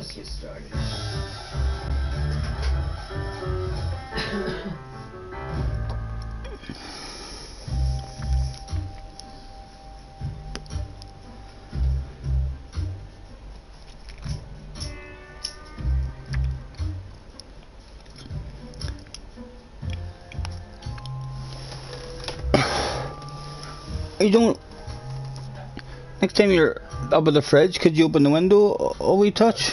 let's get started. You don't. Next time you're up at the fridge, could you open the window a wee touch?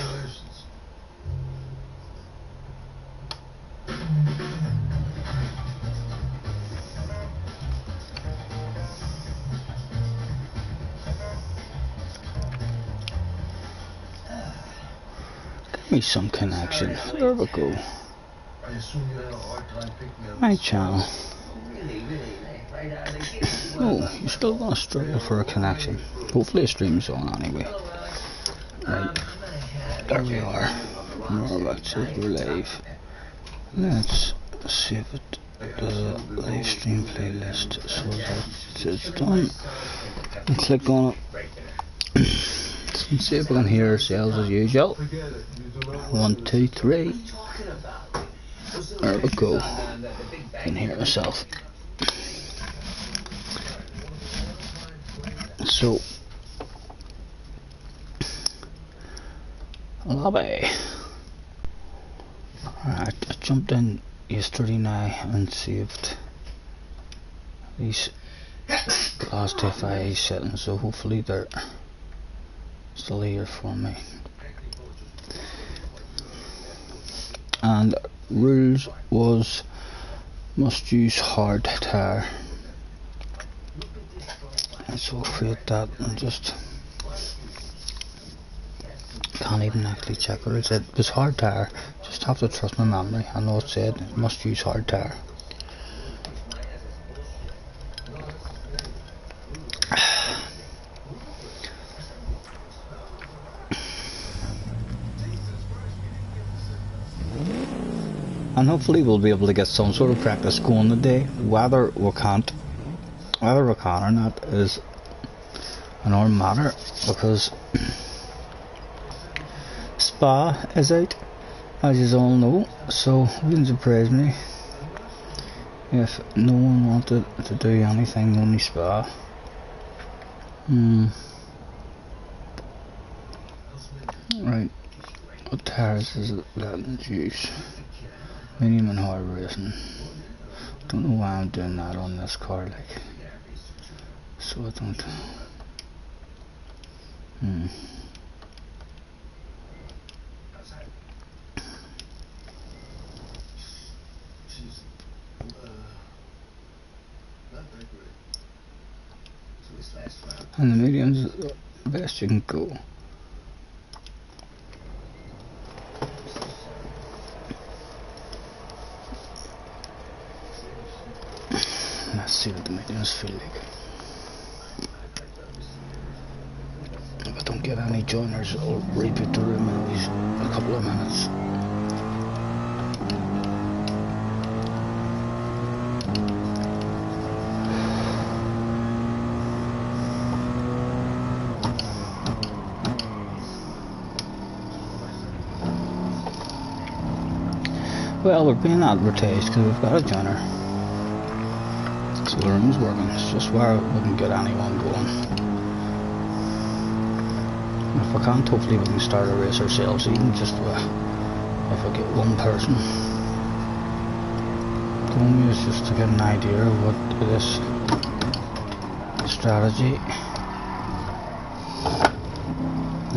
Give me some connection. There we go. My channel. Oh, you're still gonna struggle for a connection. Hopefully the stream's on anyway. Right, there we are. We're about to go live. Let's save it to the live stream playlist so that it's done. And click on it. And see if we can hear ourselves as usual. 1, 2, 3. There we go. I can hear myself. So, lobby. Alright, I jumped in yesterday now and saved these last FIA settings, so hopefully they're still here for me. And rules was must use hard tire. So I'll create that and just can't even actually check what it said. It was hard tire. Just have to trust my memory. I know it said it must use hard tire. And hopefully we'll be able to get some sort of practice going today. Whether we can or not is another matter, because Spa is out, as you all know, so it wouldn't surprise me if no one wanted to do anything only Spa. Right, what tires is it letting use? Medium and hard racing. Don't know why I'm doing that on this car, like, so I don't. And the medium's the best you can go. Let's see what the mediums feel like. If I don't get any joiners, I'll reboot the room in a couple of minutes. Well, we're being advertised because we've got a joiner. So the room's working. It's just where we can get anyone going. And if we can't, hopefully we can start a race ourselves, even just if we get one person. The only is just to get an idea of what this strategy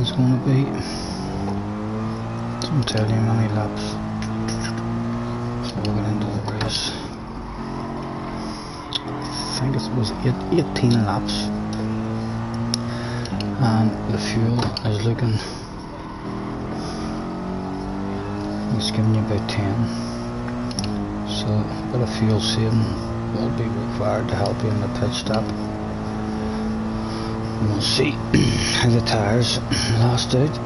is going to be. Doesn't tell you how many laps. So we'll get into the race. I think it was 18 laps, and the fuel is looking, it's giving you about 10, so a bit of fuel saving will be required to help you in the pit stop. And we'll see how the tyres last out.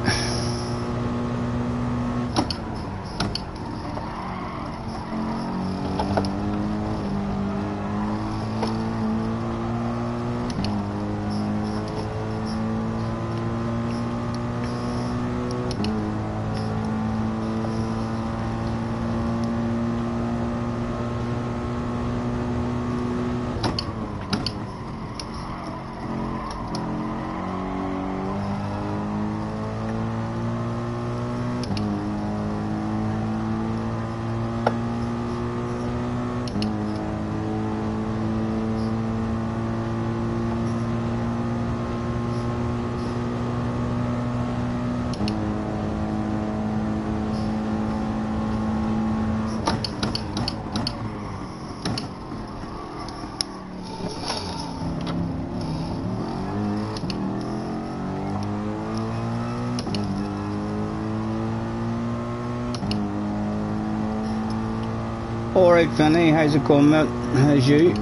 Alright Vinny, how's it going mate? How's you?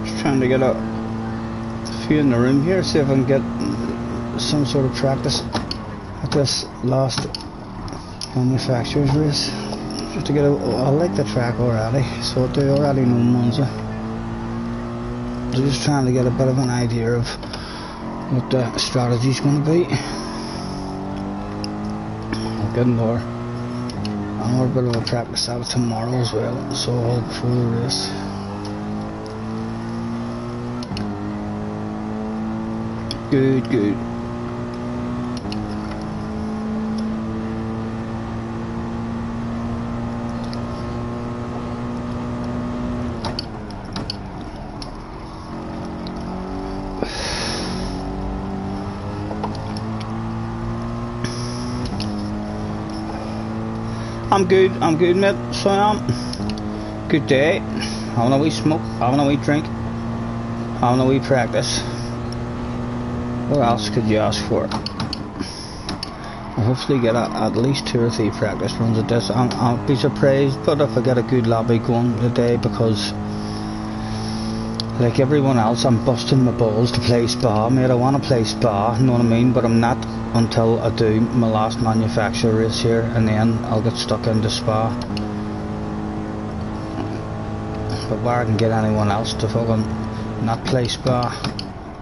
Just trying to get a few in the room here, see if I can get some sort of practice at this last manufacturer's race. Just to get I like the track already, so I do already know Monza. So just trying to get a bit of an idea of what the strategy's going to be. I'll get another bit of a practice out tomorrow as well, so all before the race. Good, good. I'm good mate, so I am. Good day, having a wee smoke, having a wee drink, having a wee practice. What else could you ask for? I'll hopefully get at least 2 or 3 practice runs at this. I'll be surprised, but if I get a good lobby going today, because like everyone else I'm busting my balls to play Spa, mate. I want to play Spa, you know what I mean, but I'm not until I do my last manufacturer race here, and then I'll get stuck into Spa. But where I can get anyone else to fucking not play Spa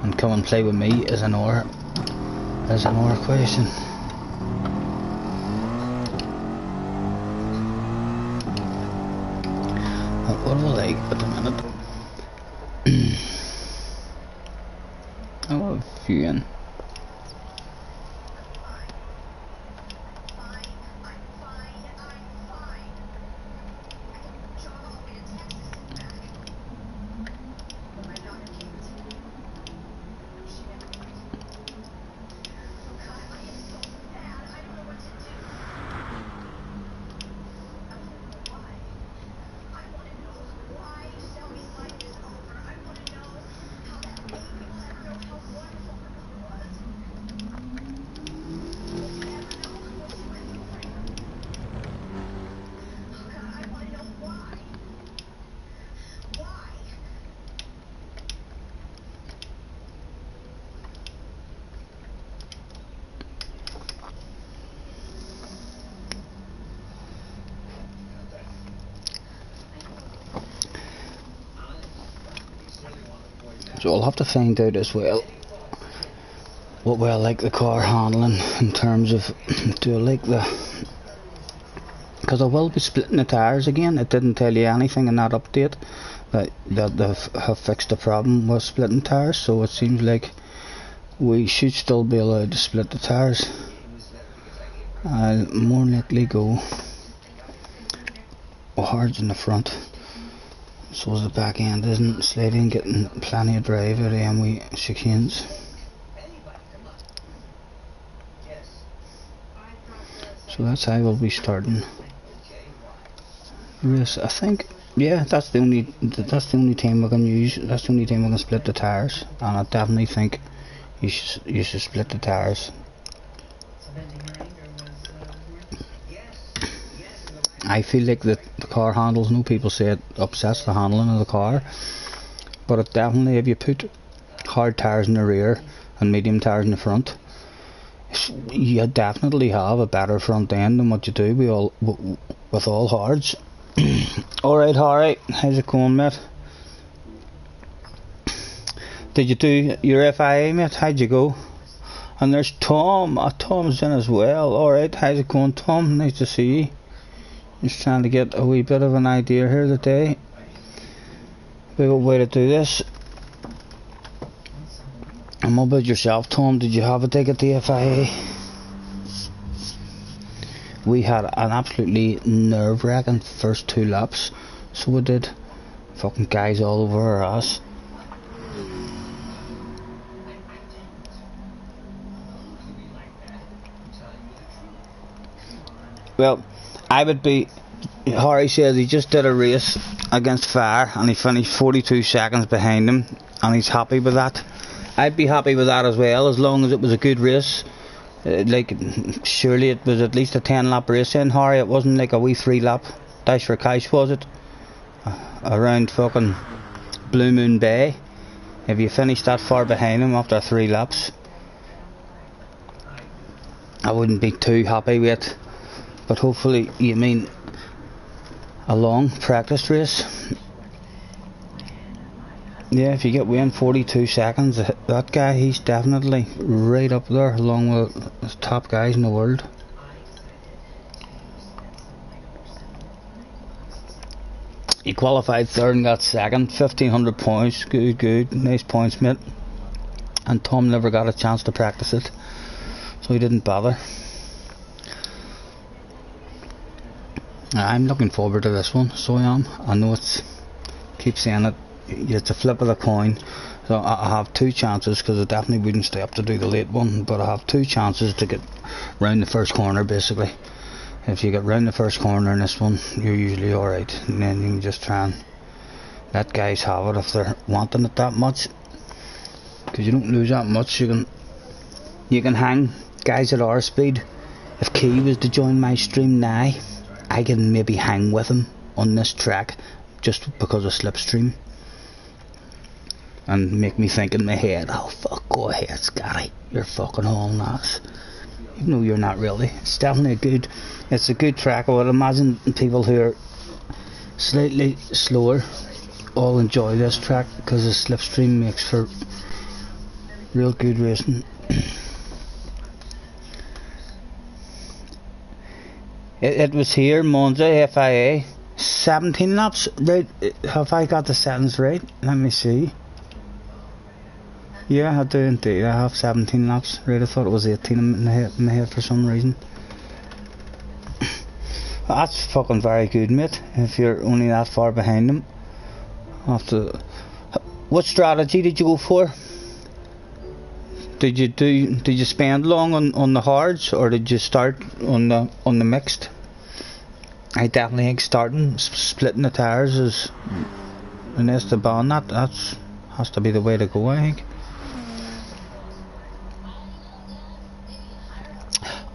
and come and play with me is another question. What do I like at the minute? I have a few in. So I'll have to find out as well what way I like the car handling in terms of, do I like the, because I will be splitting the tyres again. It didn't tell you anything in that update that they have fixed the problem with splitting tyres, so it seems like we should still be allowed to split the tyres. I'll more likely go hard in the front, so as the back end isn't sliding, getting plenty of drive out of them wee chicanes. So that's how we'll be starting the race. I think, yeah, that's the only time we can use. That's the only time we can split the tyres, and I definitely think you should split the tyres. I feel like the car handles, no, people say it upsets the handling of the car, but it definitely, if you put hard tyres in the rear and medium tyres in the front, you definitely have a better front end than what you do with all hards. Alright, Harry, how's it going, mate? Did you do your FIA, mate? How'd you go? And there's Tom. Tom's in as well. Alright, how's it going, Tom? Nice to see you. Just trying to get a wee bit of an idea here today. Big old way to do this. And what about yourself, Tom? Did you have a dig at the FIA? We had an absolutely nerve-wracking first 2 laps, so we did. Fucking guys all over our ass. Well, I would be. Harry says he just did a race against Fire and he finished 42 seconds behind him, and he's happy with that. I'd be happy with that as well, as long as it was a good race. Like, surely it was at least a 10 lap race in, Harry. It wasn't like a wee 3 lap Dash for Cash was it? Around fucking Blue Moon Bay. If you finish that far behind him after 3 laps, I wouldn't be too happy with it. But hopefully you mean a long practice race. Yeah, if you get within 42 seconds, that guy, he's definitely right up there along with the top guys in the world. He qualified third and got second, 1,500 points, good, nice points, mate. And Tom never got a chance to practice it, so he didn't bother. I'm looking forward to this one, so I am. I know keep saying it, it's a flip of the coin. So I have 2 chances, because I definitely wouldn't stay up to do the late one, but I have 2 chances to get round the first corner basically. If you get round the first corner in this one, you're usually alright, and then you can just try and let guys have it if they're wanting it that much, because you don't lose that much. You can hang guys at our speed. If Key was to join my stream now, I can maybe hang with him on this track just because of slipstream, and make me think in my head, oh fuck, go ahead Scotty, you're fucking hauling ass, even though you're not really. It's definitely it's a good track. I would imagine people who are slightly slower all enjoy this track, because the slipstream makes for real good racing. It was here, Monza, FIA, 17 laps, right? Have I got the settings right? Let me see. Yeah, I do indeed. I have 17 laps. Right, I thought it was 18 in my head for some reason. That's fucking very good, mate, if you're only that far behind them. What strategy did you go for? Did you spend long on the hards, or did you start on the mixed? I definitely think splitting the tires is an Esteban. That has to be the way to go, I think.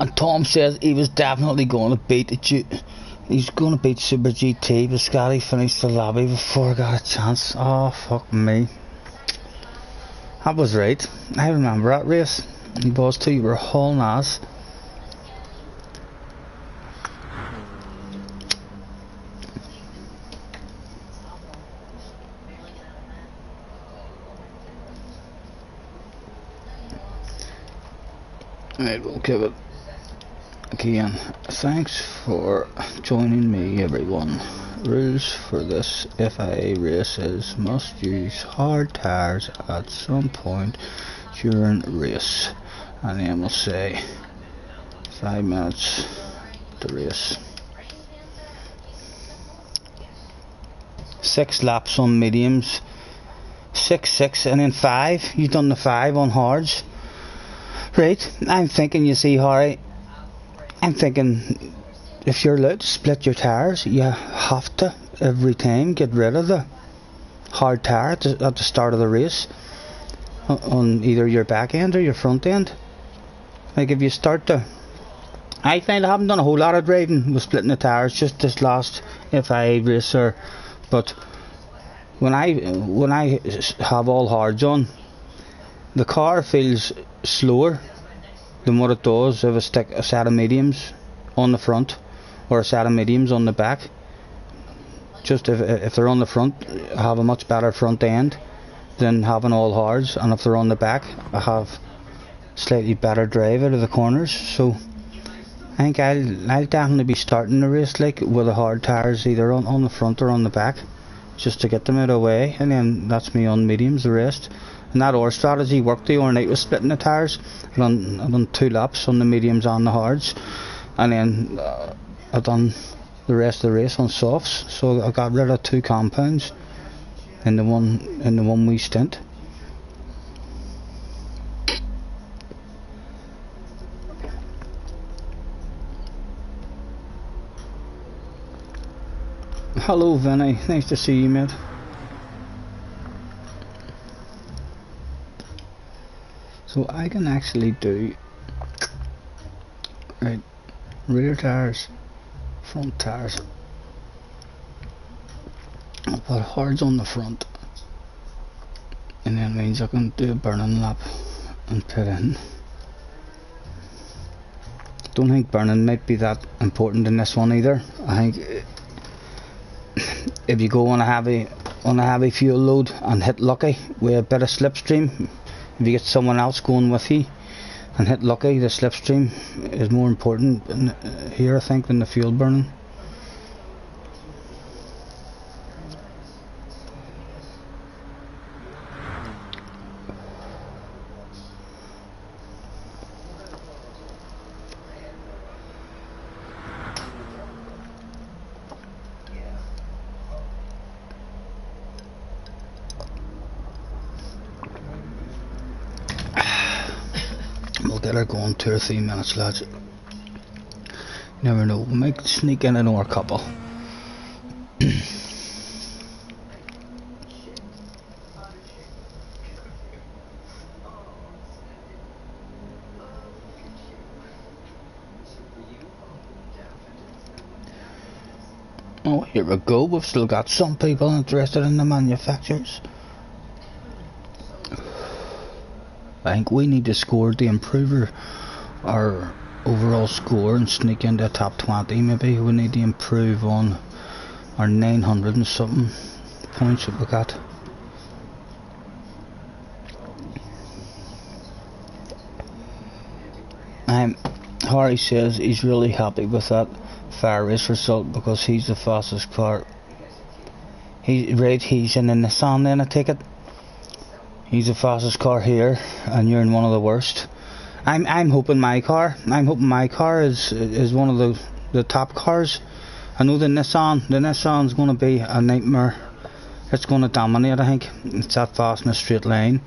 And Tom says he was definitely going to beat he's going to beat Super GT, but Scotty finished the lobby before I got a chance. Oh fuck me. That was right. I remember that race. You boys too, you were hauling ass. Right, we'll give it again. Thanks for joining me, everyone. Rules for this FIA race is must use hard tires at some point during race, and then we'll say 5 minutes to race. 6 laps on mediums, 6, and then 5. You've done the 5 on hards. Right, I'm thinking, you see, Harry, I'm thinking if you're allowed to split your tires, you have to every time get rid of the hard tire at the start of the race on either your back end or your front end. Like if you start to, I find I haven't done a whole lot of driving with splitting the tires just this last FIA race, but when I have all hards on, the car feels slower than what it does if I stick a set of mediums on the front or a set of mediums on the back. Just if they're on the front, I have a much better front end than having all hards, and if they're on the back, I have slightly better drive out of the corners. So I think I'll definitely be starting the race like with the hard tires either on the front or on the back, just to get them out of the way, and then that's me on mediums the rest. And that our strategy worked the other night with splitting the tires. I done 2 laps on the mediums and the hards, and then I done the rest of the race on softs. So I got rid of 2 compounds in the one wee stint. Hello Vinny, nice to see you, mate. So I can actually do right rear tires, front tires, but hard's on the front, and that means I can do a burning lap and pit in. Don't think burning might be that important in this one either. I think if you go on a heavy fuel load and hit lucky with a bit of slipstream, if you get someone else going with you and hit lucky, the slipstream is more important here, I think, than the fuel burning. We'll get her going 2 or 3 minutes, lads. You never know, we might sneak in another couple. Oh, here we go, we've still got some people interested in the manufacturers. I think we need to score to improve our overall score and sneak into the top 20. Maybe we need to improve on our 900 and something points that we got. Harry says he's really happy with that fire race result because he's the fastest car. He's in the Nissan then, I take it. He's the fastest car here, and you're in one of the worst. I'm hoping my car is one of the top cars. I know the Nissan's going to be a nightmare. It's going to dominate, I think. It's that fast in a straight line.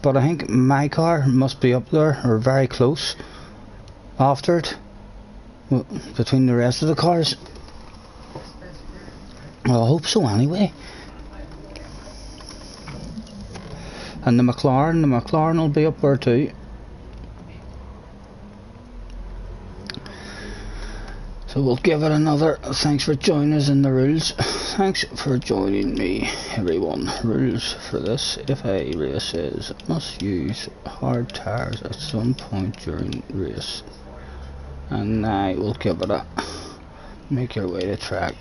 But I think my car must be up there, or very close, after it, between the rest of the cars. Well, I hope so anyway. And the McLaren will be up there too. So we'll give it another. Thanks for joining us in the rules. Thanks for joining me, everyone. Rules for this FA race is must use hard tyres at some point during race. And I will give it a make your way to track.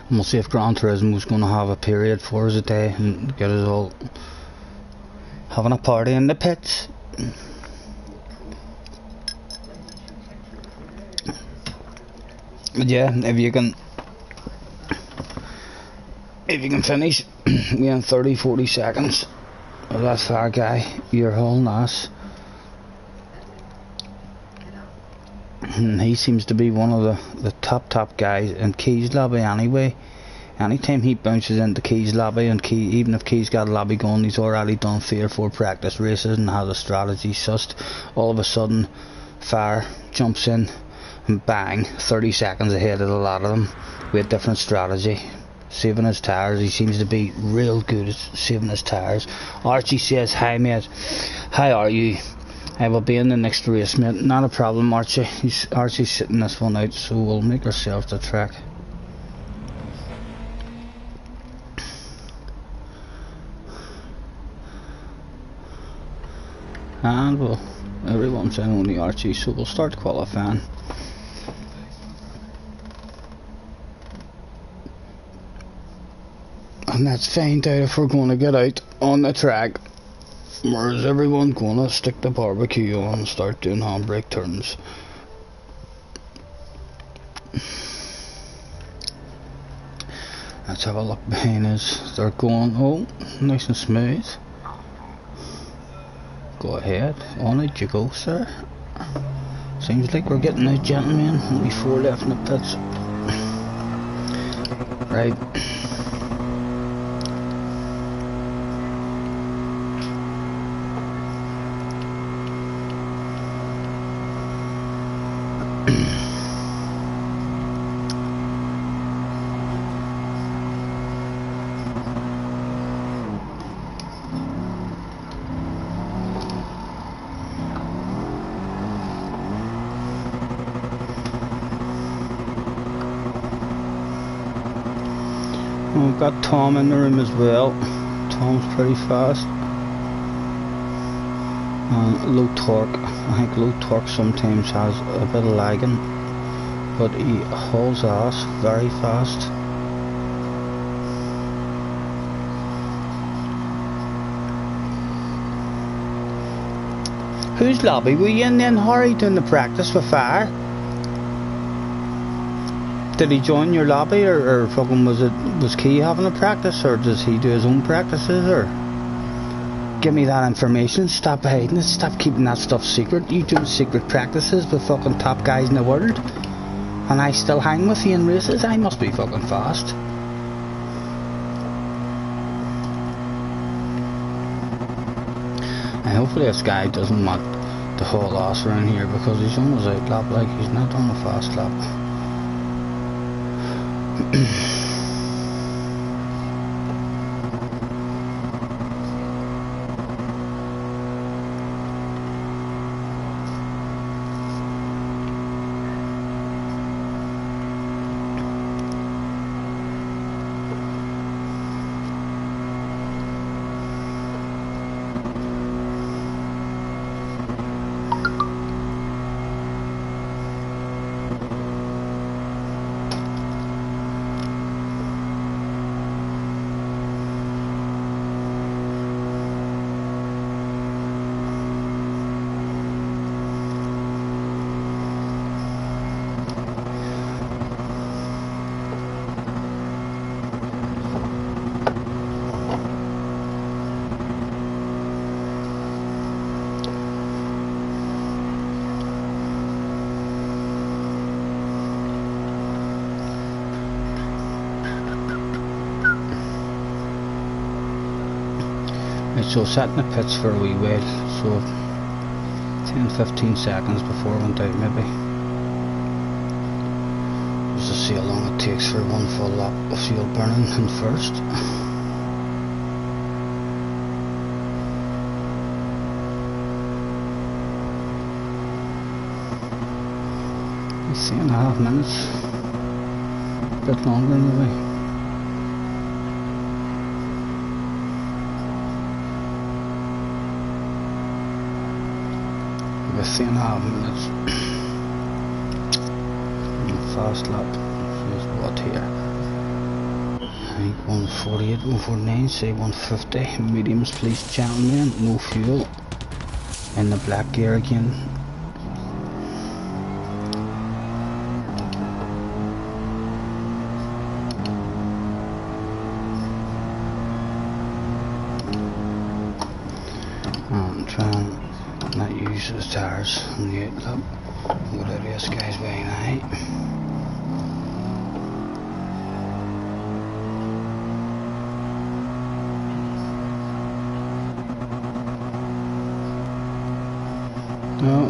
And we'll see if Gran Turismo is going to have a period for us today and get us all having a party in the pits. But yeah, if you can finish in 30-40 seconds with that far guy, you're hauling ass. He seems to be one of the top guys in Key's lobby anyway. Anytime he bounces into Key's lobby, and even if Key's got a lobby going, he's already done 3 or 4 practice races and has a strategy sussed. All of a sudden, Fire jumps in and bang, 30 seconds ahead of a lot of them with a different strategy. Saving his tyres, he seems to be real good at saving his tyres. Archie says, "Hi mate, how are you? I will be in the next race, mate." Not a problem, Archie. Archie's sitting this one out, so we'll make ourselves the track. And well, everyone's in only Archie, so we'll start qualifying. And let's find out if we're going to get out on the track, or is everyone going to stick the barbecue on and start doing handbrake turns. Let's have a look behind us. They're going, oh, nice and smooth. Go ahead, on it you go, sir. Seems like we're getting out, gentlemen. Only 4 left in the pits. Right. And we've got Tom in the room as well. Tom's pretty fast. And low torque. I think low torque sometimes has a bit of lagging, but he hauls ass very fast. Whose lobby were you in then, Harry, doing the practice with fire? Did he join your lobby, or fucking was Key having a practice, or does he do his own practices, or? Give me that information. Stop hiding it. Stop keeping that stuff secret. You do secret practices with fucking top guys in the world, and I still hang with you in races. I must be fucking fast. And hopefully this guy doesn't want the whole ass around here, because he's on his out lap, like he's not on a fast lap. So sat in the pits for a wee while, so 10-15 seconds before I went out maybe, just to see how long it takes for one full lap of fuel burning in first. It's 3.5 minutes, a bit longer maybe. With 3.5 minutes. Fast lap. Here's what here? I think 148, 149, say 150. Mediums, please, gentlemen. No fuel. In the black gear again. I'm trying not use the tires on the outlap. I'm going to race guys way night. No,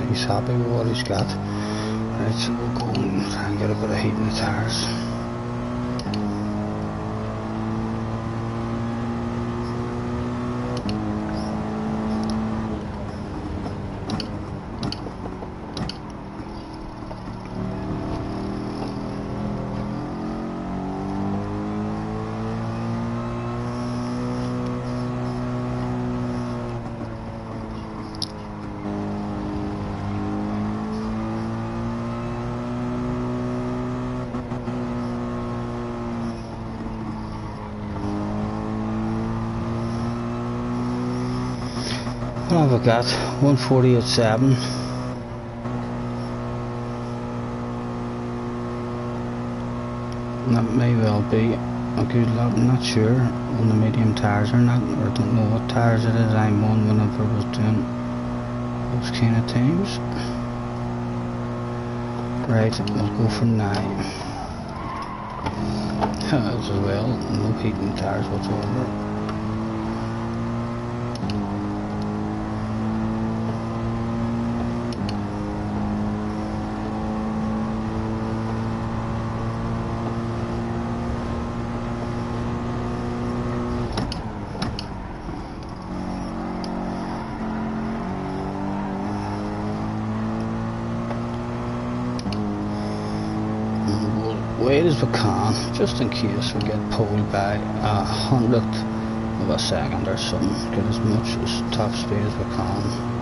he's happy with what he's got. Right, so we'll go and try and get a bit of heat in the tires. What have I got? 148.7. That may well be a good lap. I'm not sure on the medium tires or not, or I don't know what tires it is. I'm on whenever I was doing those kind of times. Right, we'll go for 9. As well, no heating tires whatsoever. Way speed as we can, just in case we get pulled by 100th of a second or something. Get as much as top speed as we can.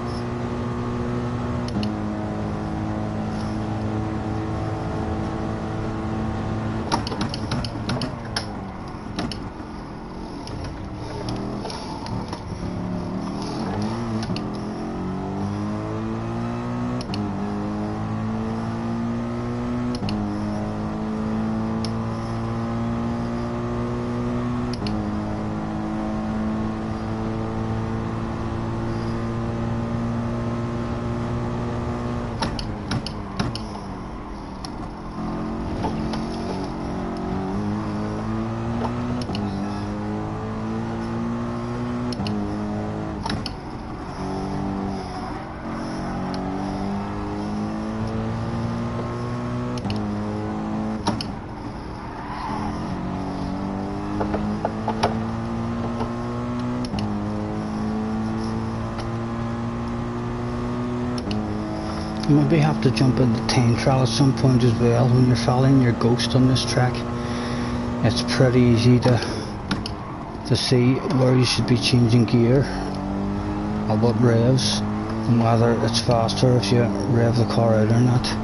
You maybe have to jump in the time trial at some point as well when you're following your ghost on this track. It's pretty easy to see where you should be changing gear or what revs and whether it's faster if you rev the car out or not.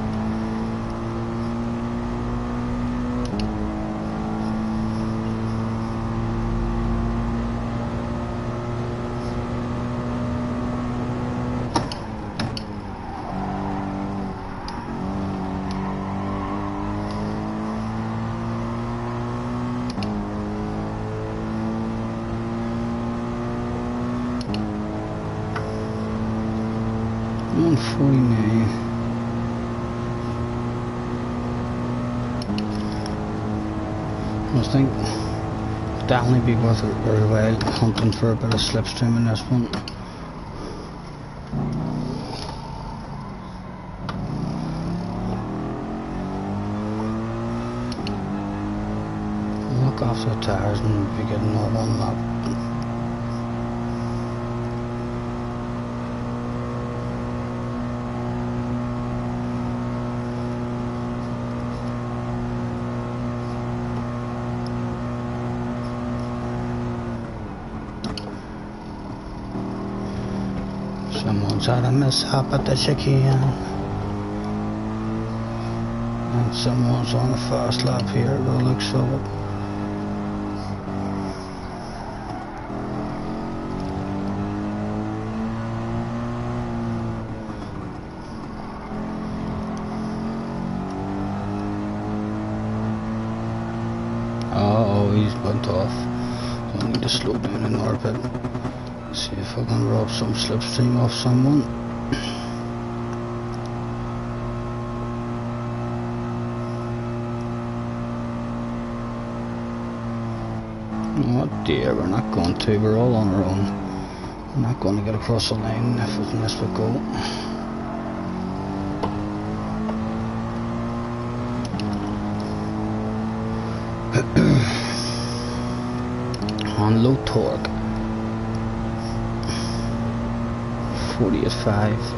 I think it'll definitely be worth it very well hunting for a bit of slipstream in this one. Look off the tires and be getting all one lap. Someone's had a mishap at the chicane, and someone's on a fast lap here by the looks of it. Oh, he's went off. So I need to slow down in orbit. See if I can rob some slipstream off someone. Oh dear, we're not going to. We're all on our own. We're not going to get across the line if we miss the goal. On low torque. 40 at 5.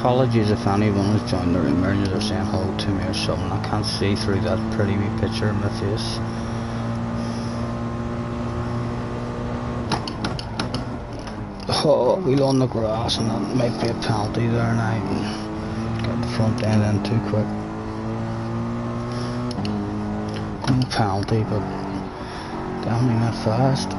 Apologies if anyone has joined the room and they're saying hello to me or something. I can't see through that pretty wee picture in my face. Oh, wheel on the grass, and that might be a penalty there, and I got the front end in too quick. No penalty, but definitely not fast.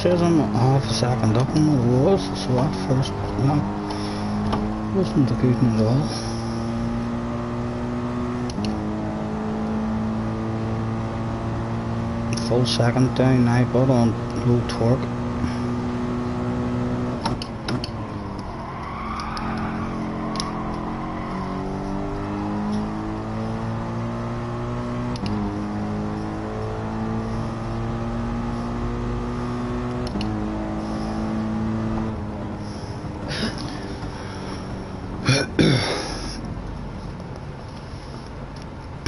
says I'm half a second up on what it was, so that first lap wasn't a good one at all. Full second down now, but on low torque.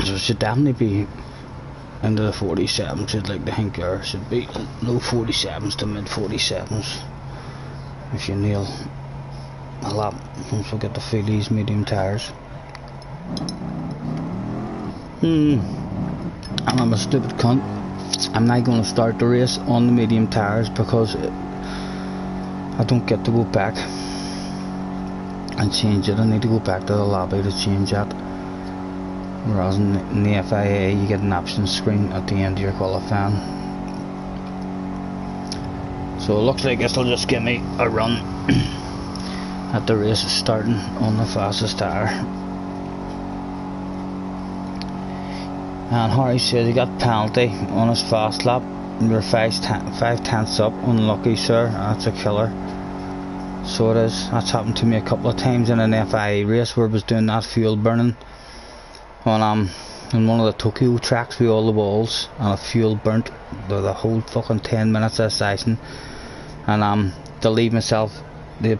So it should definitely be into the 47s. You'd like to think there should be low 47s to mid 47s if you nail a lap once we get to feel these medium tyres. And I'm a stupid cunt. I'm not going to start the race on the medium tyres because I don't get to go back and change it. I need to go back to the lobby to change that. Whereas in the FIA you get an options screen at the end of your qualifying. So it looks like this will just give me a run at the race starting on the fastest tyre. And Harry says he got penalty on his fast lap. You're 5 tenths up. Unlucky, sir. That's a killer. So it is. That's happened to me a couple of times in an FIA race where I was doing that fuel burning on in one of the Tokyo tracks with all the walls, and the fuel burnt the whole fucking 10 minutes of the session, and to leave myself the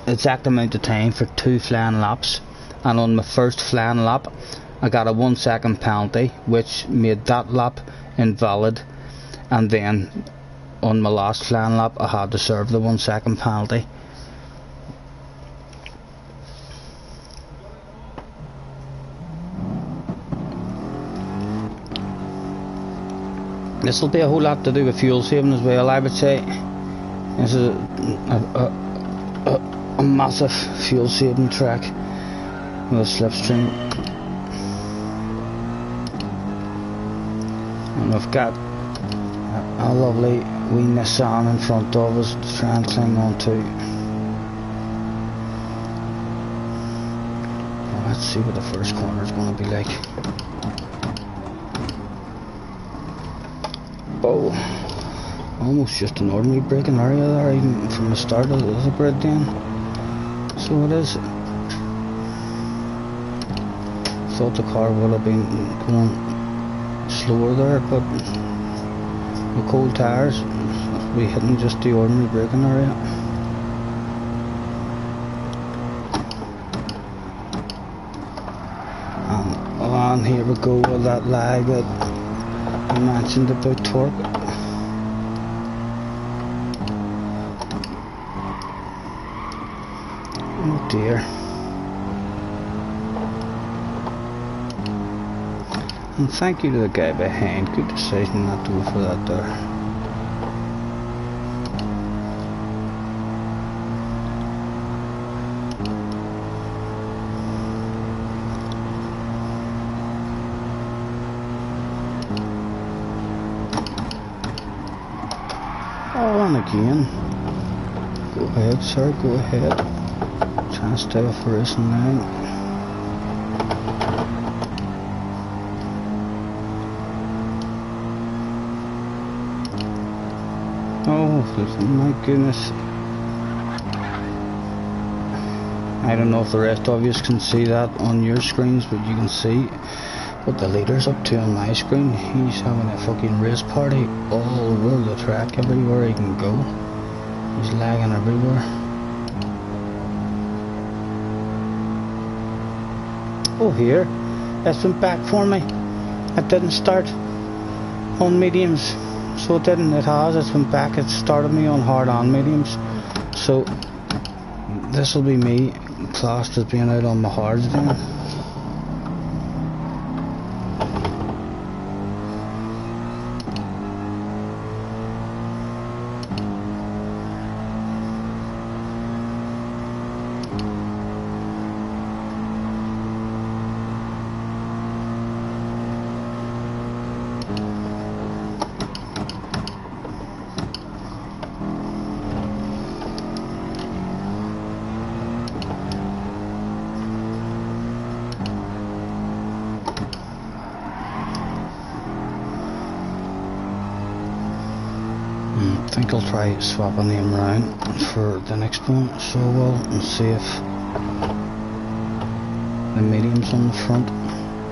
exact amount of time for 2 flying laps, and on my first flying lap I got a 1 second penalty which made that lap invalid, and then on my last flying lap I had to serve the 1 second penalty. This will be a whole lot to do with fuel saving as well, I would say. This is a massive fuel saving track with a slipstream. And we've got a lovely wee Nissan in front of us to try and cling on to. Well, let's see what the first corner is going to be like. Oh, almost just an ordinary braking area there, even from the start of the grid then. So it is. Thought the car would have been going slower there, but with cold tyres, we'll be hitting just the ordinary braking area. And here we go with that lag that I mentioned about torque. Oh dear. And thank you to the guy behind. Good decision not to go for that there. Oh, and again. Go ahead, sir, go ahead. Try and stay off the racing line. Oh, my goodness. I don't know if the rest of you can see that on your screens, but you can see what the leader's up to on my screen. He's having a fucking race party all over the track, everywhere he can go. He's lagging everywhere. Oh, here, it's been back for me. It didn't start on mediums, so it didn't. It has, it's been back. It started me on hard on mediums, so this will be me classed as being out on my hards then. think I'll try swapping them around for the next one, so I will, and see if the mediums on the front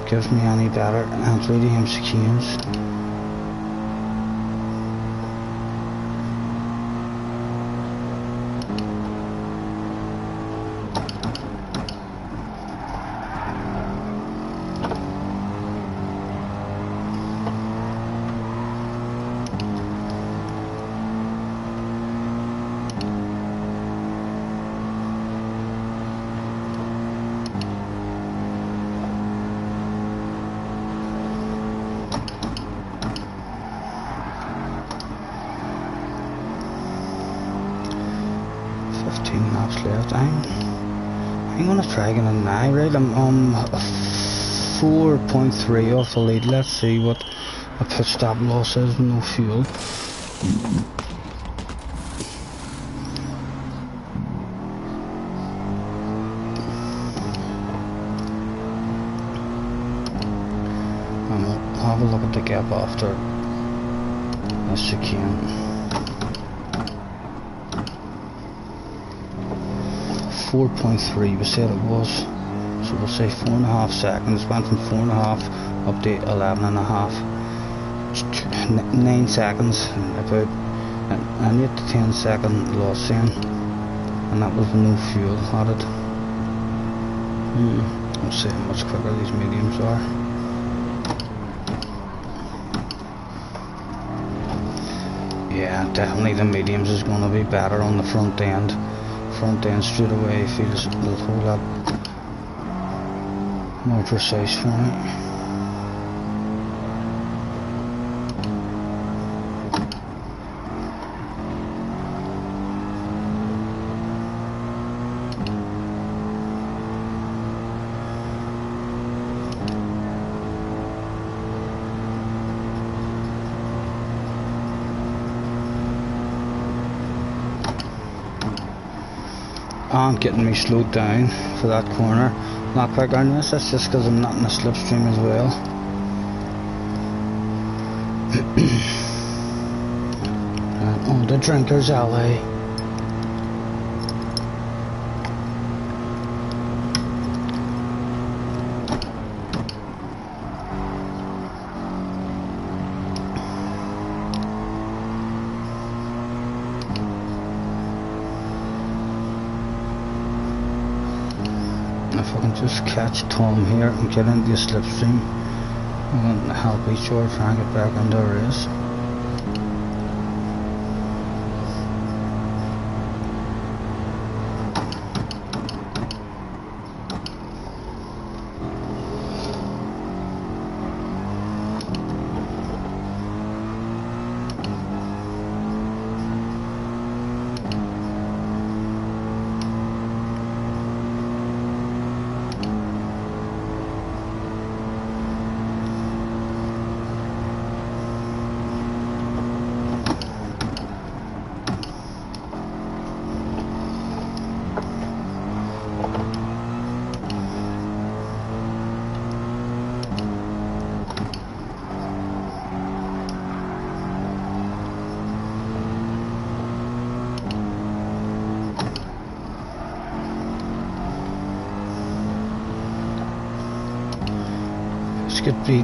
gives me any better entry to MCQs. Left. I'm gonna try again and now, right? I'm 4.3 off the lead. Let's see what a pit stop loss is. No fuel. And we'll have a look at the gap after this again. 4.3 we said it was, so we'll say 4.5 seconds. Went from 4.5 up to 11.5. 9 seconds, about an 8 to 10 second loss in, and that was no fuel added. We'll see how much quicker these mediums are. Yeah, definitely the mediums is going to be better on the front end. Front end straight away feels a whole lot more precise for me. And getting me slowed down for that corner. Not quicker than this, that's just because I'm not in a slipstream as well. Oh, the Drinkers Alley. If I can just catch Tom here and get into the slipstream, I'm going to help each other try and get back into a race. Could be a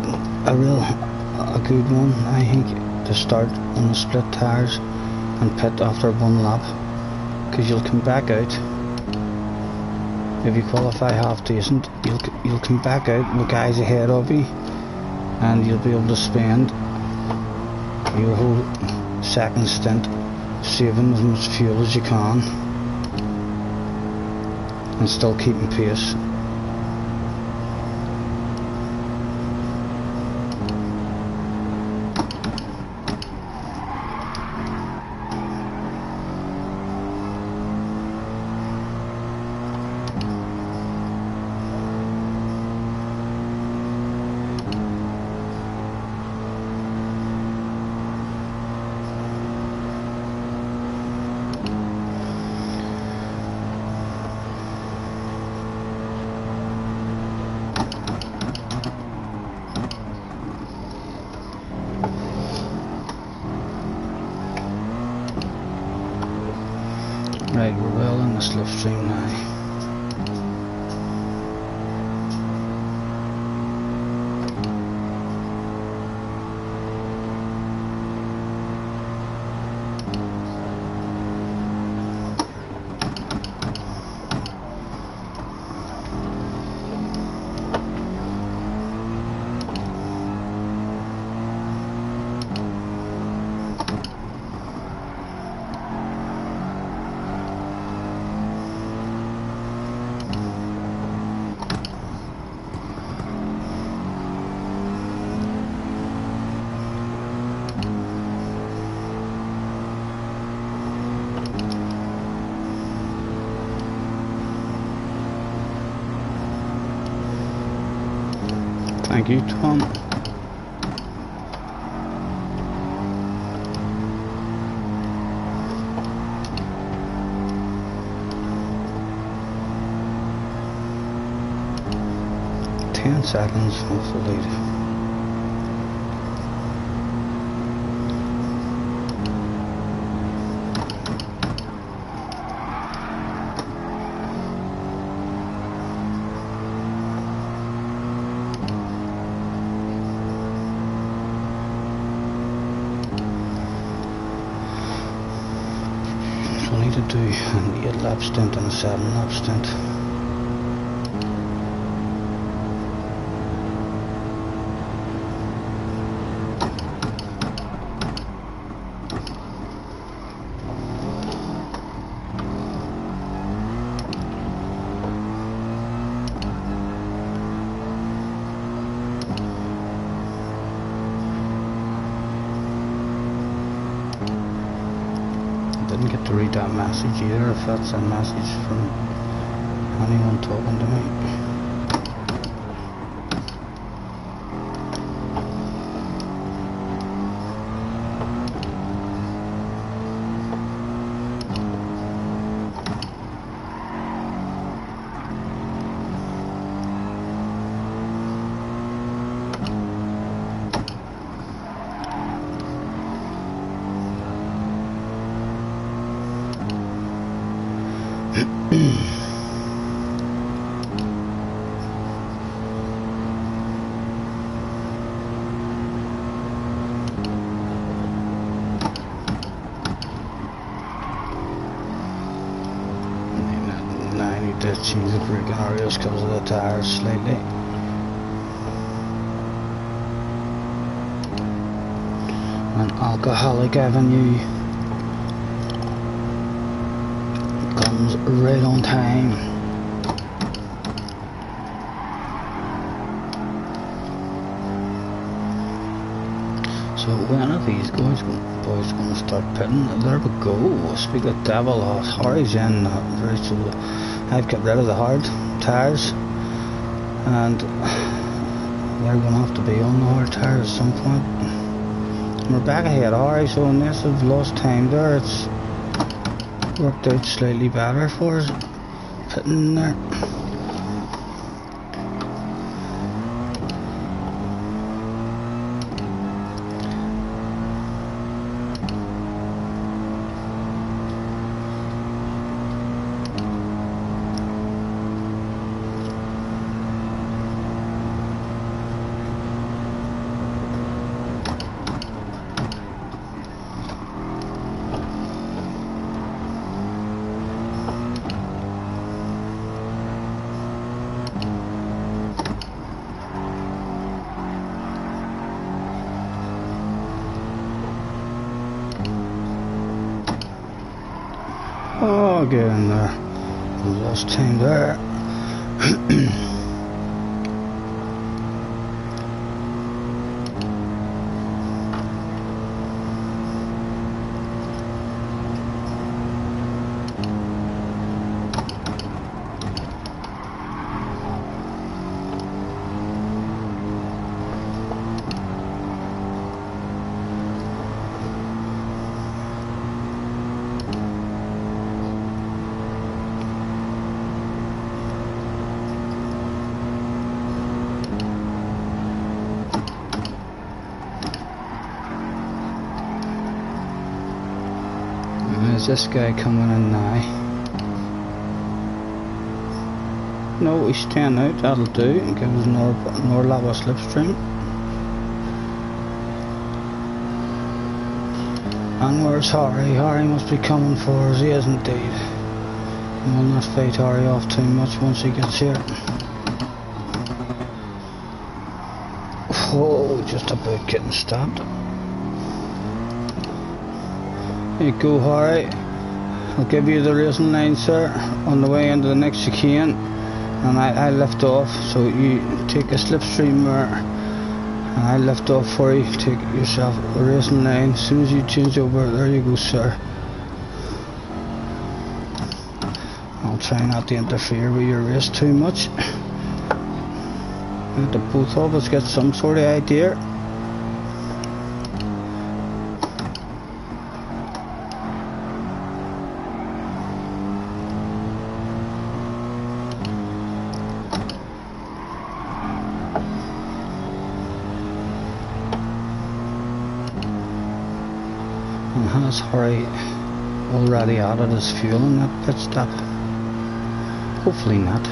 good one, I think, to start on the split tires and pit after one lap, because you'll come back out. If you qualify half decent, you'll come back out with guys ahead of you, and you'll be able to spend your whole second stint saving as much fuel as you can and still keeping pace. stream now. Thank you, Tom. Ten seconds of the lead. To do an 8 lap stint and a 7 lap stint. Didn't get to read that message either, if that's a message from anyone talking to me. To change the freaking Oreos because of the tires slightly. An Alcoholic Avenue comes right on time. So when are these boys going to start pitting? There we go. Speak of devil, Harry's in. So I've got rid of the hard tires, and they're going to have to be on the hard tires at some point. We're back ahead Harry, so unless I've lost time there, it's worked out slightly better for us pitting there. Oh, get in there. Lost time there. There's this guy coming in now. No, he's staying out, that'll do, and give us another lap of slipstream. And where's Harry? Harry must be coming for us, he is indeed. We'll not fight Harry off too much once he gets here. Oh, just about getting stopped. Here you go, Harry. I'll give you the racing line, sir, on the way into the next chicane. And I left off, so you take a slipstream there. And I left off for you. Take yourself a racing line. As soon as you change over, there you go, sir. I'll try not to interfere with your race too much. Let the both of us get some sort of idea. And has Harry already added his fuel in that pit stop? Hopefully not.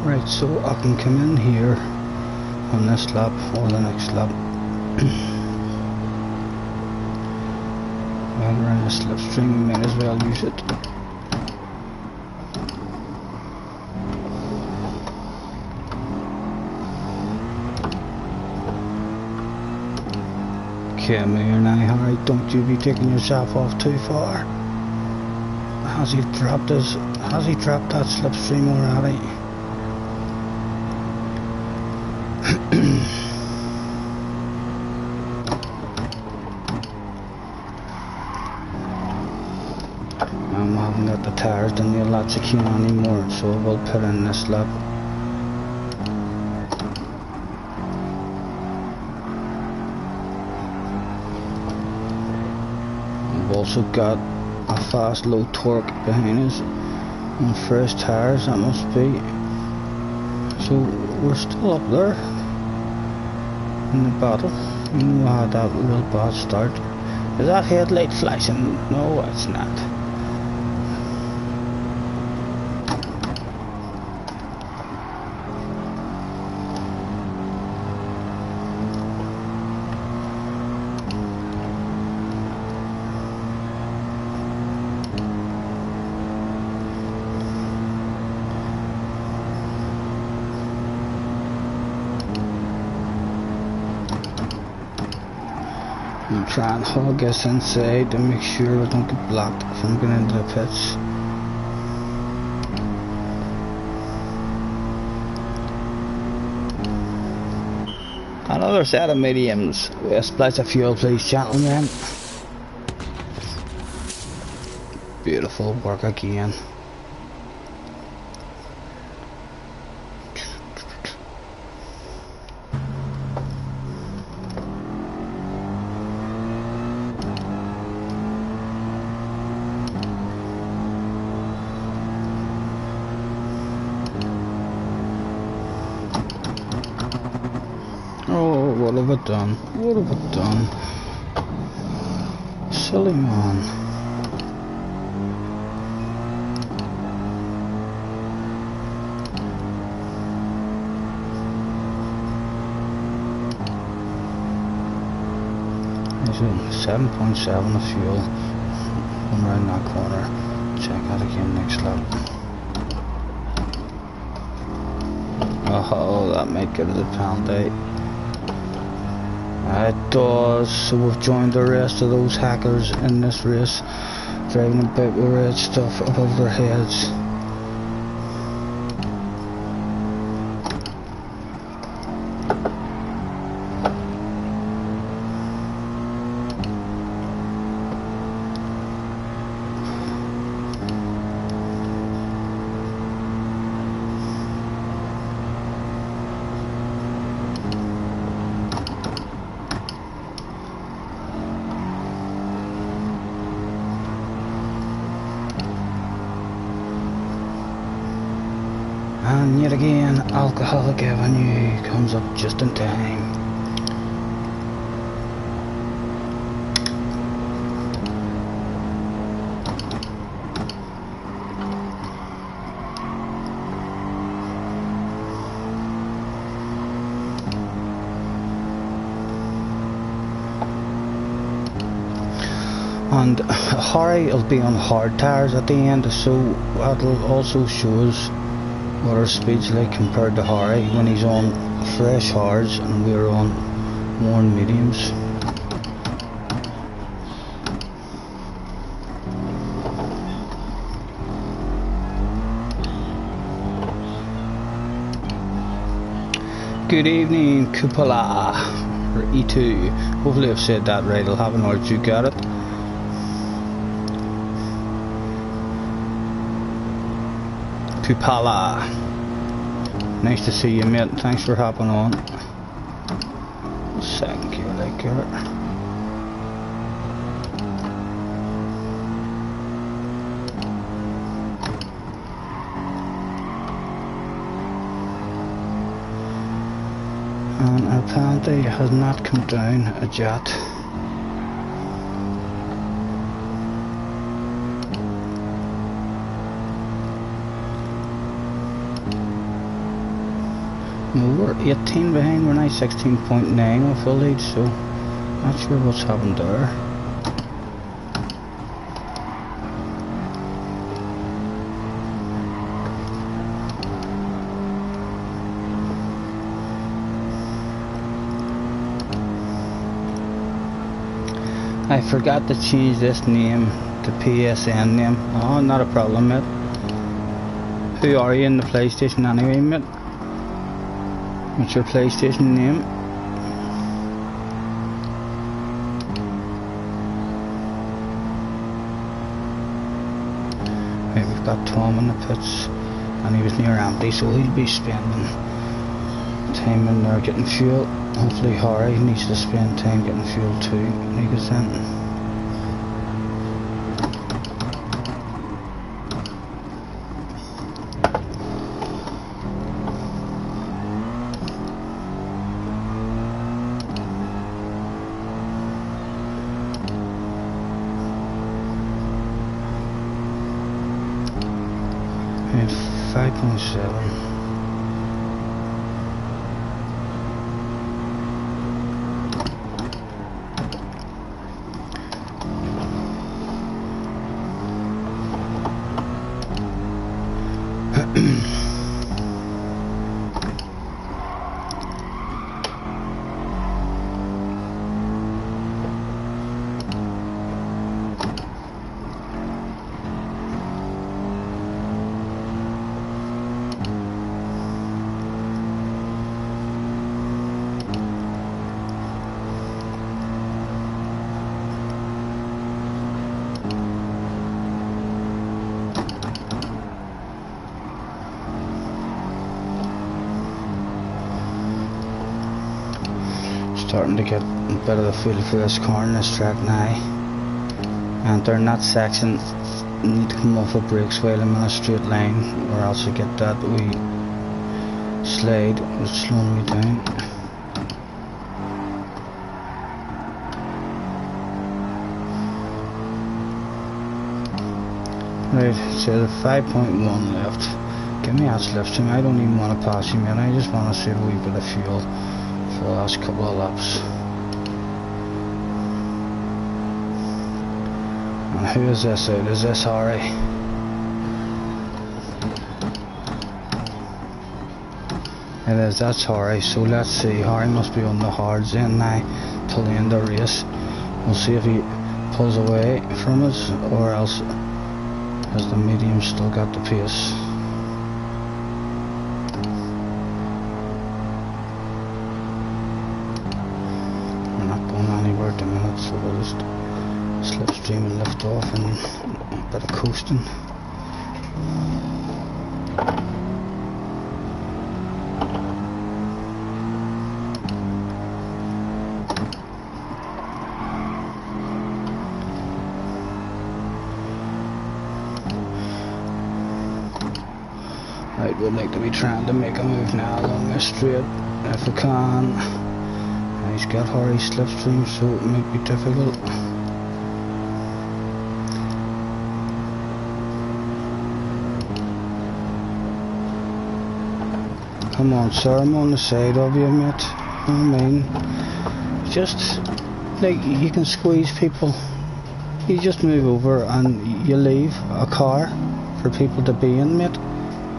Right, so I can come in here on this lap or the next lap. While we're in the slipstream, we may as well use it. Come here now, Harry, don't you be taking yourself off too far. Has he dropped that slipstream already? And we haven't got the tires to nail that chicane anymore, so we'll put in this lap. We've also got a fast low torque behind us on fresh tires, that must be. So we're still up there in the battle. You know how that real bad start. Is that headlight flashing? No, it's not. I'm trying to hug us inside to make sure we don't get blocked from going into the pits. Another set of mediums with a splash of fuel, please, gentlemen. Beautiful work again. Oh, what have I done? What have I done? Silly man. There's a 7.7 of fuel. Come around that corner. Check that again next lap. Oh, that might give us a penalty. It does. So we've joined the rest of those hackers in this race, driving about with red stuff above their heads. And yet again, Alcoholic Avenue comes up just in time. And Harry will be on hard tyres at the end, so that'll also show us what our speed's like compared to Harry when he's on fresh hards and we're on worn mediums. Good evening, Cupola, or E2. Hopefully I've said that right. I'll have an or you got it. Cupola. Nice to see you, mate. Thanks for hopping on. Second gear, like gear. And our penalty has not come down a jot. We're 18 behind, we're now 16.9 off the lead, so not sure what's happened there. I forgot to change this name to PSN name. Oh, not a problem, mate. Who are you in the PlayStation anyway, mate? What's your PlayStation name? Right, we've got Tom in the pits, and he was near empty, so he'll be spending time in there getting fuel. Hopefully Harry needs to spend time getting fuel too when he goes in. And 5.7. Starting to get a bit of the feel for this car in this track now. And they're in that section, need to come off the brakes while I'm in a straight line, or else I get that wee slide which is slowing me down. Right, so the 5.1 left. Give me that slipstream. I don't even want to pass you, man. I just want to save a wee bit of fuel for the last couple of laps. And who is this out? Is this Harry? It is, that's Harry. So let's see, Harry must be on the hards in now till the end of the race. We'll see if he pulls away from us, or else has the medium still got the pace. Anywhere at the minute, so we'll just slipstream and lift off and a bit of coasting. Right, would like to be trying to make a move now along this straight if I can. He's got Harry slipstream, so it might be difficult. Come on, sir, I'm on the side of you, mate. I mean, just like you can squeeze people. You just move over and you leave a car for people to be in, mate.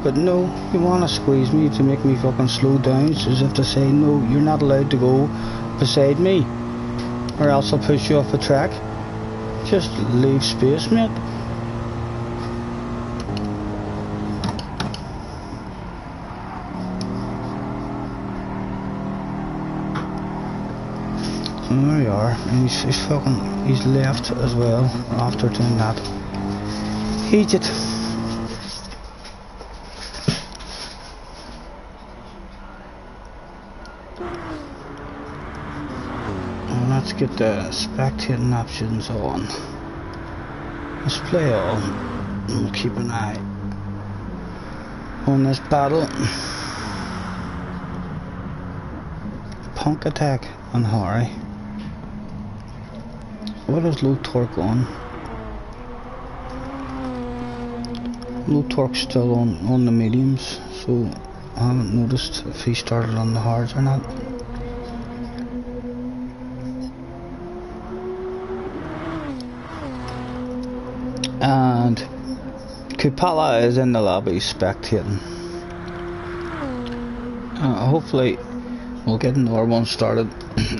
But no, you want to squeeze me to make me fucking slow down, as if to say, no, you're not allowed to go beside me, or else I'll push you off the track. Just leave space, mate. There we are, and he's left as well after doing that. Idiot. Let's get the spectating options on. Let's play all. We'll keep an eye on this battle. Punk attack on Harry. What is low torque on? Low torque still on the mediums, so I haven't noticed if he started on the hards or not. And Kupala is in the lobby spectating. Hopefully we'll get another one started.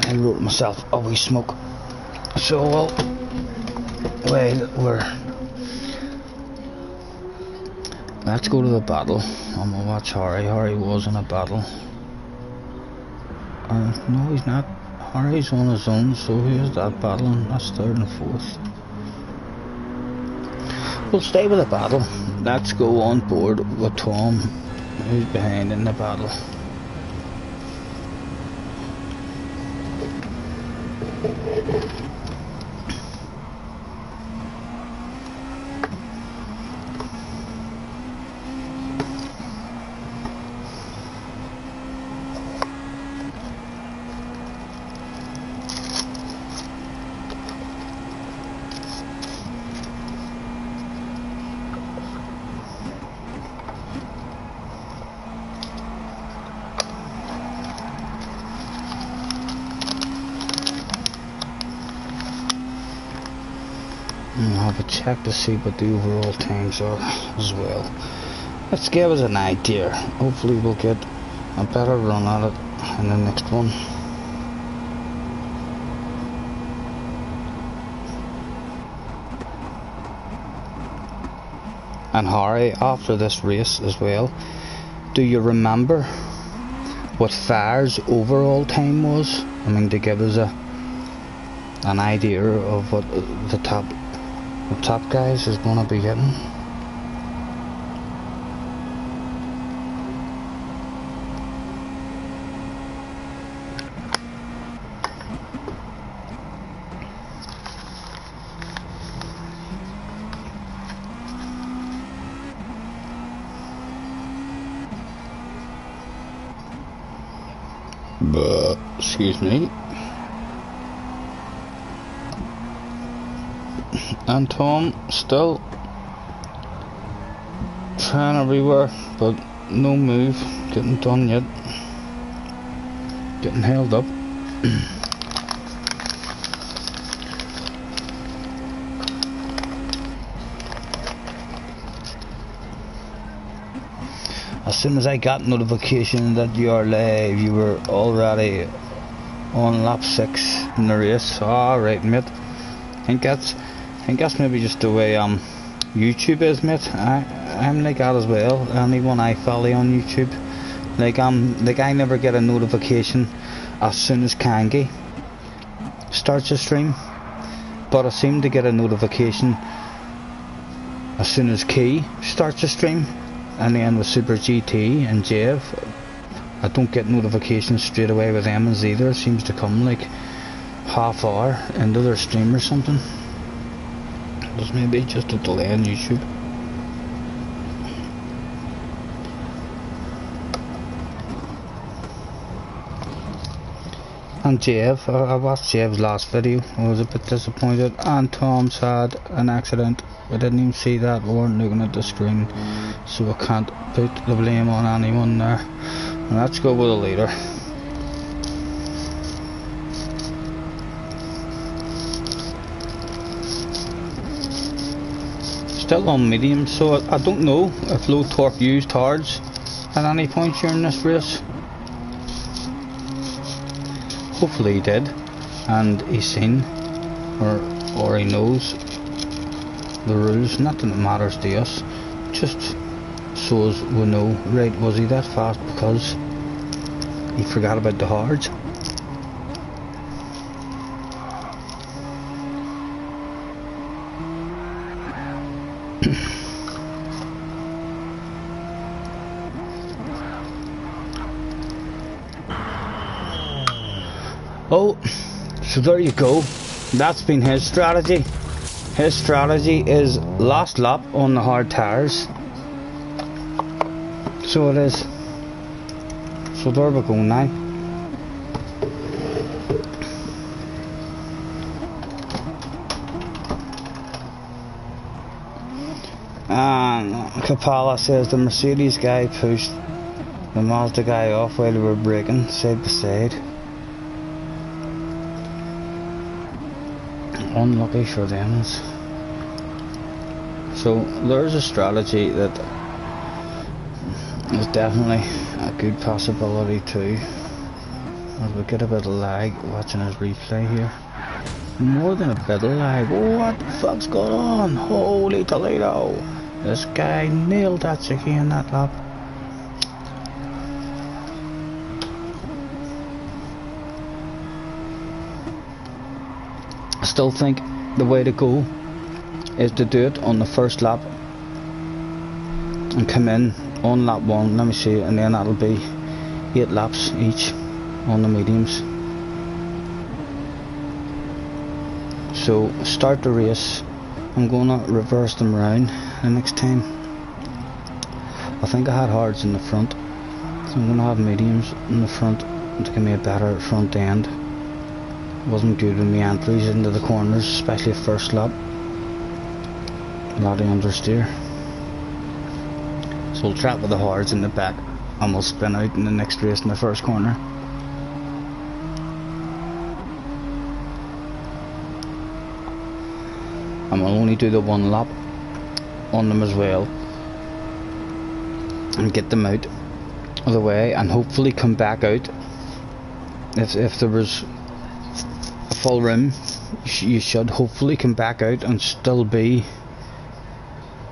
I wrote myself a wee smoke. So well, let's go to the battle. I'm gonna watch Harry. Harry was in a battle. No, he's not. Harry's on his own, so here's that battle, and that's third and fourth. We'll stay with the battle. Let's go on board with Tom, who's behind in the battle. I'll have a check to see what the overall times are as well. Let's give us an idea. Hopefully we'll get a better run at it in the next one. And Harry, after this race as well, do you remember what Fire's overall time was? I mean, to give us an idea of what the top guys is going to be getting. Excuse me. And Tom still trying everywhere, but no move getting done yet. Getting held up. As soon as I got notification that you are live, you were already on lap 6 in the race. Alright, mate. I think that's maybe just the way YouTube is, mate. I'm like that as well. Anyone I follow on YouTube, like I never get a notification as soon as Kangi starts a stream, but I seem to get a notification as soon as Key starts a stream. And then with Super GT and Jev, I don't get notifications straight away with them either. It seems to come like half hour into their stream or something. There's maybe just a delay on YouTube. And Jeff, I watched Jeff's last video. I was a bit disappointed. And Tom's had an accident. I didn't even see that. We weren't looking at the screen, so I can't put the blame on anyone there. And let's go with the leader. Still on medium, so I don't know if Low Torque used hards at any point during this race. Hopefully he did, and he's seen or he knows the rules. Not that it matters to us, just so as we know, right, was he that fast because he forgot about the hards? Oh, so there you go. That's been his strategy. His strategy is last lap on the hard tires. So it is. So there we go now. And Kapala says the Mercedes guy pushed the Mazda guy off while they were braking side by side. Unlucky for them. So there's a strategy that is definitely a good possibility too. As we get a bit of lag watching his replay here. More than a bit of lag. What the fuck's going on? Holy Toledo! This guy nailed that chickie in that lap. I still think the way to go is to do it on the first lap and come in on lap 1, let me see, and then that'll be 8 laps each on the mediums. So start the race. I'm gonna reverse them round the next time. I think I had hards in the front, so I'm gonna have mediums in the front to give me a better front end. Wasn't good with my entries into the corners, especially first lap. A lot of understeer. So we'll trap with the hards in the back and we'll spin out in the next race in the first corner. And we'll only do the 1 lap on them as well and get them out of the way and hopefully come back out. If there was a full rim, you should hopefully come back out and still be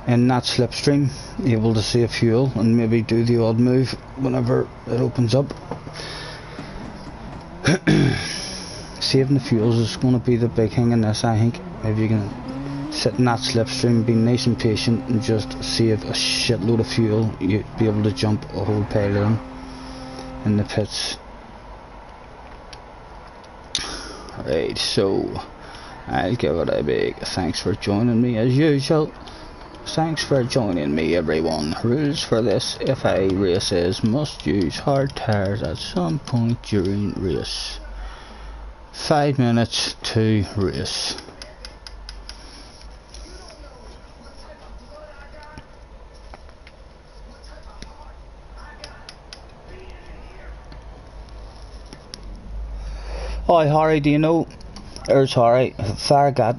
in that slipstream, able to save fuel and maybe do the odd move whenever it opens up. Saving the fuels is going to be the big thing in this, I think. If you can sit in that slipstream, be nice and patient and just save a shitload of fuel, you'd be able to jump a whole pylon in the pits. Right, so I'll give it a big thanks for joining me as usual. Thanks for joining me, everyone. Rules for this FA race is must use hard tires at some point during race. 5 minutes to race. Oh, Harry, do you know? There's Harry. Far got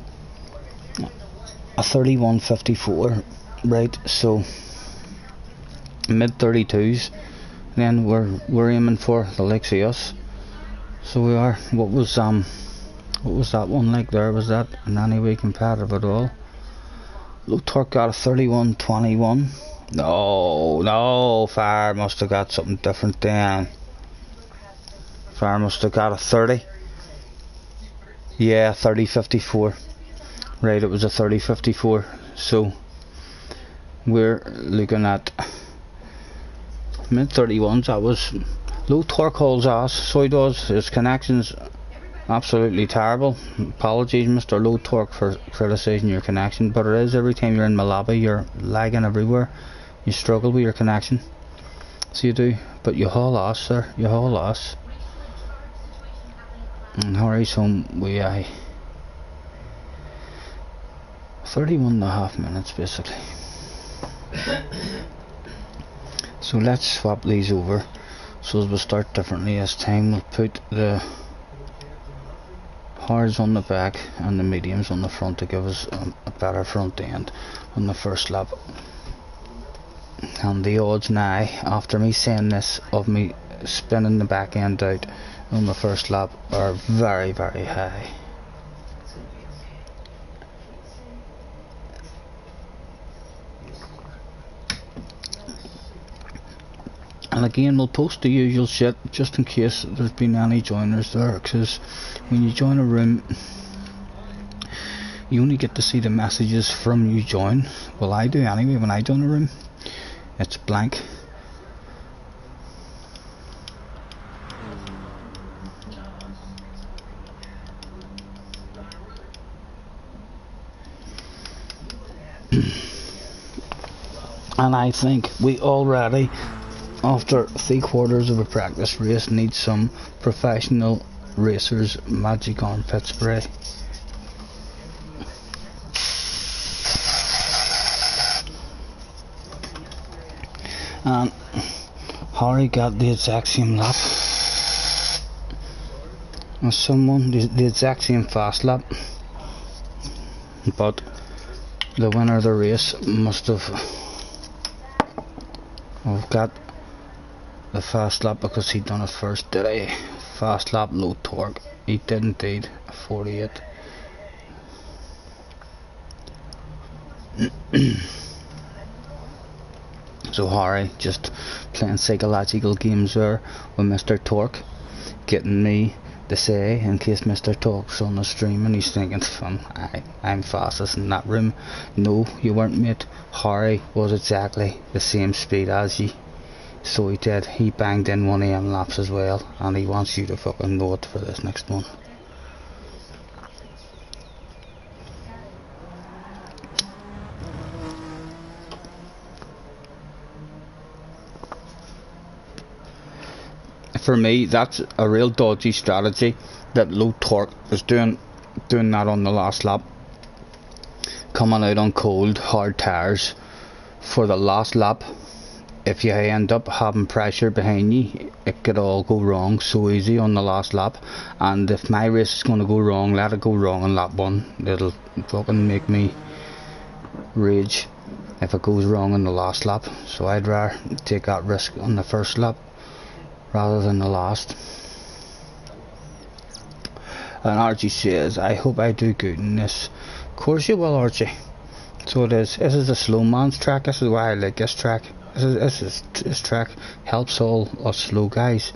a 31.54, right? So mid 32s. Then we're aiming for the likes of us. So we are. What was that one like there? Was that in any way competitive at all? Low Torque got a 31.21. No, Far must have got something different then. Far must have got a 30. Yeah, 30.54. Right, it was a 30.54. So we're looking at mid 31s. That was Low Torque holds ass, so he does. His connection's absolutely terrible. Apologies, Mr. Low Torque, for criticising your connection, but it is every time you're in my lobby, you're lagging everywhere. You struggle with your connection. So you do, but you haul ass, sir. You haul ass. And Harry's home with 31.5 minutes basically. So let's swap these over. So as we'll start differently this time, we'll put the hards on the back and the mediums on the front to give us a better front end on the first lap. And the odds now, after me saying this, of me spinning the back end out on the first lap are very, very high. And again, we'll post the usual shit just in case there's been any joiners there, because when you join a room you only get to see the messages from you join. Well, I do anyway. When I join a room it's blank. And I think we already, after 3/4 of a practice race, need some professional racers magic armpit spray. And Harry got the exact same lap as someone, the exact same fast lap, but the winner of the race must have got the fast lap because he done it first. Did I? Fast lap, low torque. He did indeed. 48. So Harry just playing psychological games there with Mr. Torque, getting me to say, in case Mr. Torque's on the stream and he's thinking, I'm fastest in that room. No, you weren't, mate. Harry was exactly the same speed as you. So he did. He banged in 1 AM laps as well, and he wants you to fucking know it for this next one. For me, that's a real dodgy strategy that Low Torque was doing that on the last lap, coming out on cold hard tires for the last lap. If you end up having pressure behind you, it could all go wrong so easy on the last lap. And if my race is going to go wrong, let it go wrong on lap 1. It'll fucking make me rage if it goes wrong in the last lap. So I'd rather take that risk on the first lap rather than the last. And Archie says, I hope I do good in this. Of course you will, Archie. So it is. This is a slow man's track. This is why I like this track. This track helps all us slow guys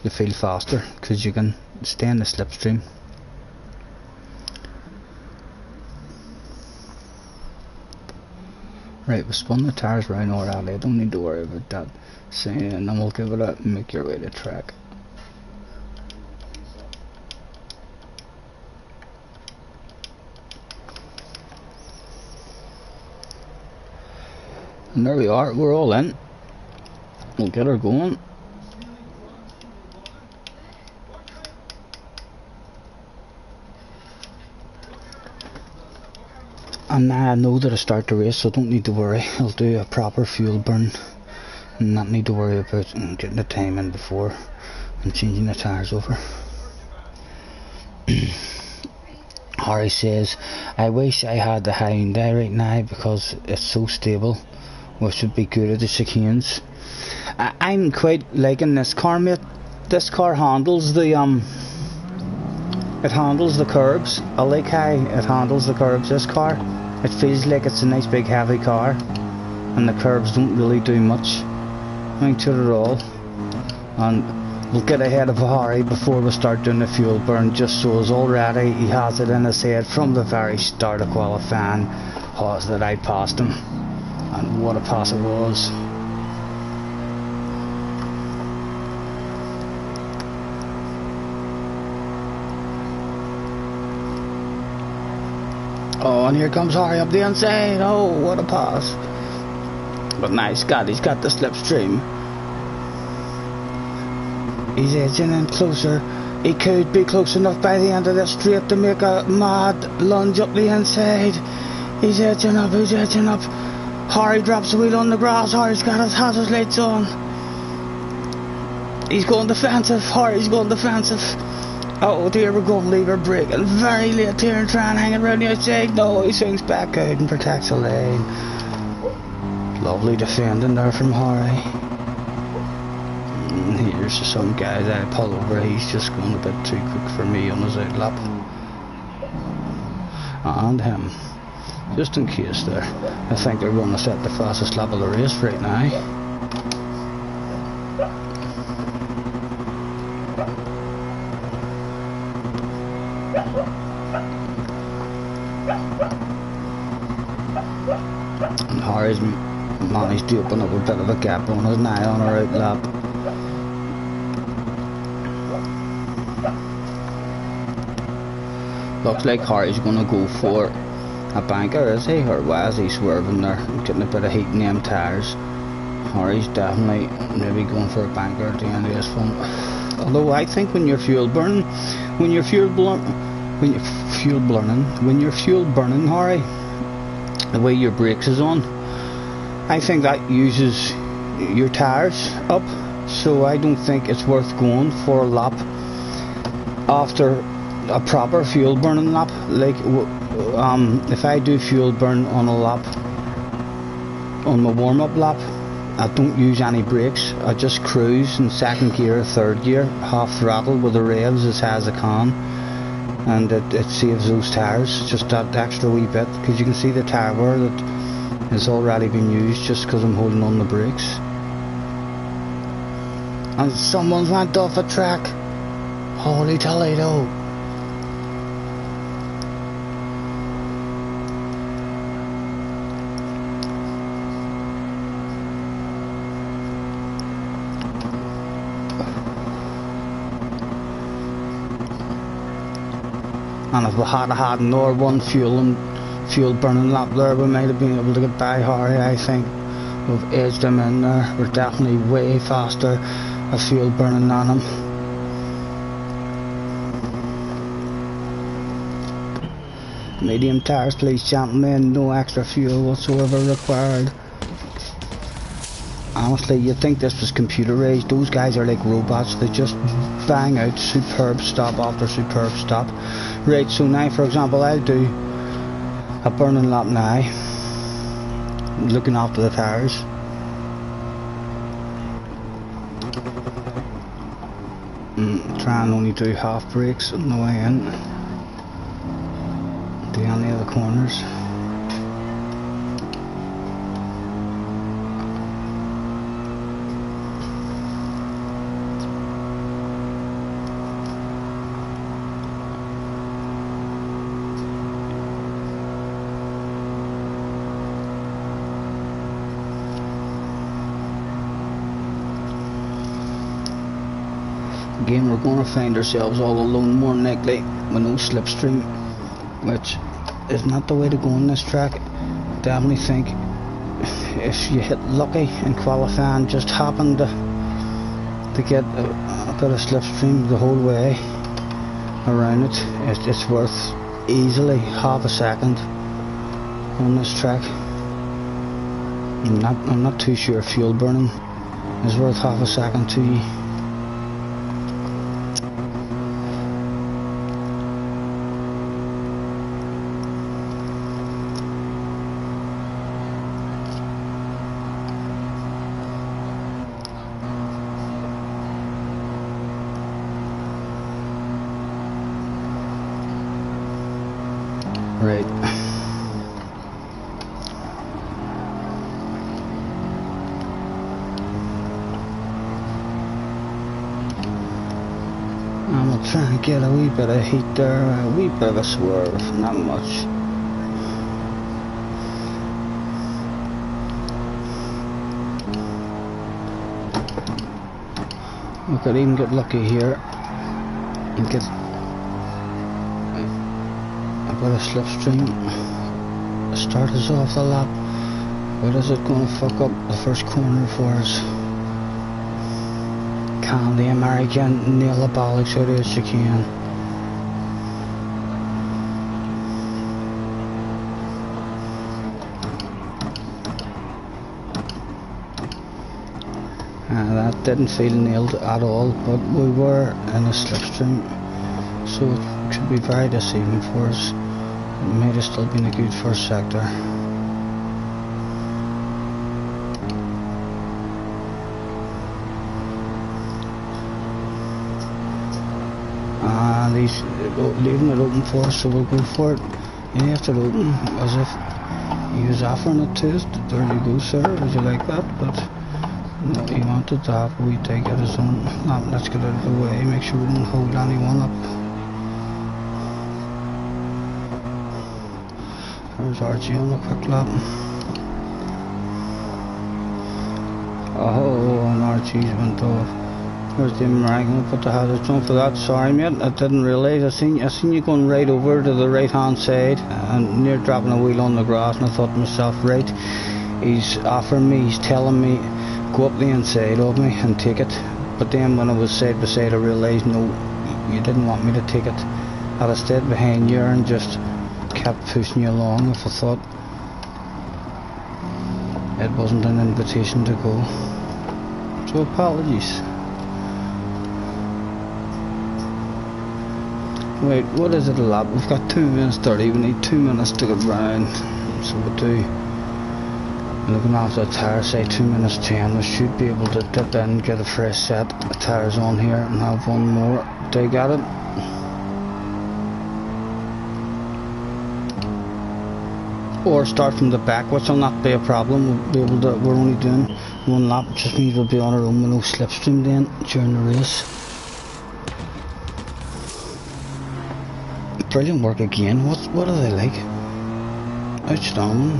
to feel faster, because you can stay in the slipstream. Right, we spun the tires round already. I don't need to worry about that. And then we'll give it a make your way to track. And there we are, we're all in. We'll get her going. And now I know that I start the race, so don't need to worry. I'll do a proper fuel burn and not need to worry about getting the time in before and changing the tyres over. Harry says, I wish I had the Hyundai right now because it's so stable, which would be good at the chicanes. I'm quite liking this car, mate. This car handles the it handles the curbs. I like how it handles the curbs, this car. It feels like it's a nice big heavy car, and the curbs don't really do much to it at all. And we'll get ahead of Harry before we start doing the fuel burn, just so as already he has it in his head from the very start of qualifying that I passed him, and what a pass it was. Oh, and here comes Harry up the inside. Oh, what a pass. But nice, he's got the slipstream. He's edging in closer. He could be close enough by the end of the straight to make a mad lunge up the inside. He's edging up, he's edging up. Harry drops the wheel on the grass. Harry's got his hazard lights on. He's going defensive. Harry's going defensive. Oh dear, we're going to leave her braking very late here and try and hang it around the outside. No, he swings back out and protects the lane. Lovely defending there from Harry. Here's some guy that I pull over. He's just going a bit too quick for me on his out lap. And him. Just in case there. I think they're going to set the fastest lap of the race right now. And Harry's managed to open up a bit of a gap on his now on her out lap. Looks like Harry's going to go for a banker, is he? Or why is he swerving there? Getting a bit of heat in them tyres. Harry's definitely maybe going for a banker at the end of this one. Although I think when you're fuel burning, when you're fuel burning, Harry, the way your brakes is on, I think that uses your tyres up. So I don't think it's worth going for a lap after a proper fuel burning lap. Like if I do fuel burn on a lap, on my warm-up lap, I don't use any brakes. I just cruise in second gear or third gear, half throttle with the revs as high as I can, and it saves those tyres just that extra wee bit, because you can see the tyre wear that has already been used just because I'm holding on the brakes. And someone's went off a track. Holy Toledo. And if we had had another one fuel burning lap there, we might have been able to get by Harry. I think we've edged him in there. We're definitely way faster at fuel burning than him. Medium tyres please, gentlemen, no extra fuel whatsoever required. Honestly, you'd think this was computerized. Those guys are like robots. They just bang out superb stop after superb stop. Right, so now for example I'll do a burning lap now, looking after the tyres. Try and only do half brakes on the way in, do any of the corners. Again, we're going to find ourselves all alone more than likely with no slipstream, which is not the way to go on this track. Definitely think if you hit lucky in qualifying, just happen to get a bit of slipstream the whole way around it, it's worth easily half a second on this track. I'm not too sure fuel burning is worth half a second to you. Right. I'm gonna try and get a wee bit of heat there, a wee bit of a swerve, not much. We could even get lucky here and get a bit of slipstream. Start us off the lap, but is it going to fuck up the first corner for us? can, the American, nail the bollocks out of it as you can. That didn't feel nailed at all, but we were in a slipstream, so it could be very deceiving for us. It might have still been a good first sector. And he's leaving it open for us, so we'll go for it. He left it open as if he was offering it to us. There you go, sir, would you like that? But no, he wanted to have a wee dig at his own. Let's get out of the way, make sure we don't hold anyone up. There's Archie on a quick lap. Oh, and Archie's went off. There's the American, put the hazards on for that. Sorry mate, I didn't realise. I seen you going right over to the right hand side and near dropping a wheel on the grass, and I thought to myself, right, he's offering me, he's telling me go up the inside of me and take it. But then when I was side by side I realised no, you didn't want me to take it. I'd have stayed behind you and just kept pushing you along if I thought it wasn't an invitation to go. So apologies. Wait, what is it a lap? We've got 2 minutes 30, we need 2 minutes to get round. So we do. Looking after the tyres, say 2 minutes 10, we should be able to dip in, get a fresh set of tyres on here and have one more dig at it. Or start from the back, which will not be a problem. We'll be able to, we're only doing 1 lap, it just means we'll be on our own with no slipstream then during the race. Brilliant work again. What are they like? Outstanding.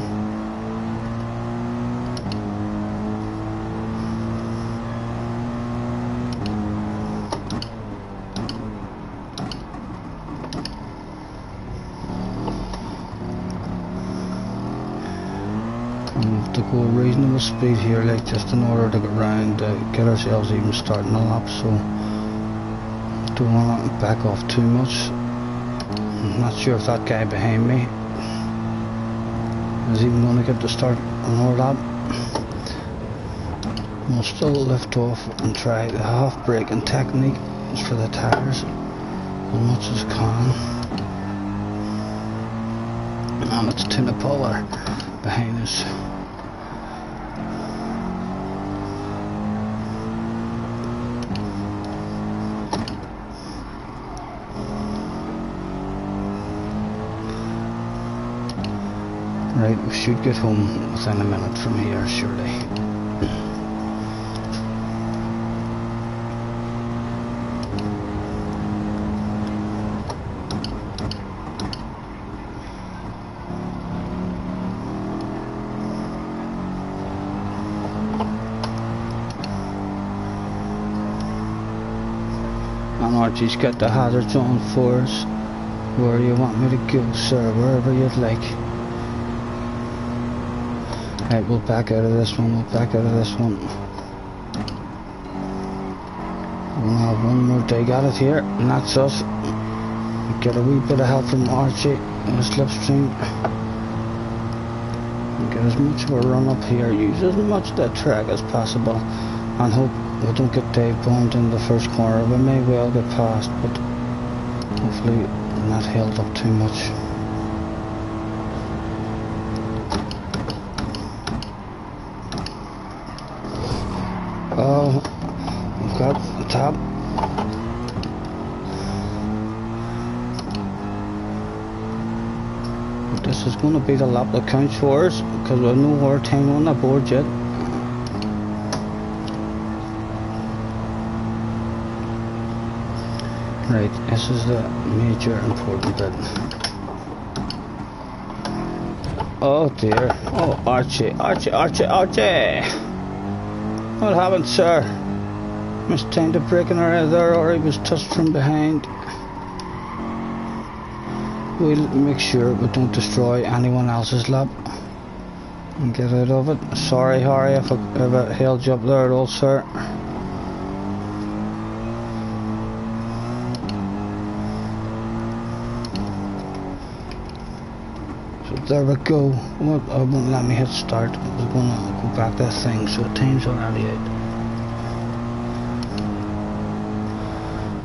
To go a reasonable speed here, like just in order to get round, get ourselves even starting a lap, so don't want to back off too much. I'm not sure if that guy behind me is even going to get to start another lap. We'll still lift off and try the half braking technique for the tyres as much as can. And it's Tuna Polar behind us. Right, we should get home within a minute from here, surely. And Archie's got the hazards on for us. Where you want me to go, sir, wherever you'd like. Right, we'll back out of this one, we'll back out of this one. We'll have one more dig at it here, and that's us. We get a wee bit of help from Archie in the slipstream. Get as much of a run up here, use as much of that track as possible, and hope we don't get Dave bombed in the first corner. We may well get past, but hopefully not held up too much. Oh, we've got the top. But this is going to be the lap that counts for us, because we have no more time on the board yet. Right, this is the major important bit. Oh dear. Oh, Archie, Archie, Archie, Archie! What happened, sir? Missed time to break in our head there, or he was touched from behind. We'll make sure we don't destroy anyone else's lap and get out of it. Sorry, Harry, if I held you up there at all, sir. there we go. What? It won't let me hit start. I was going to go back to that thing, so time's already out.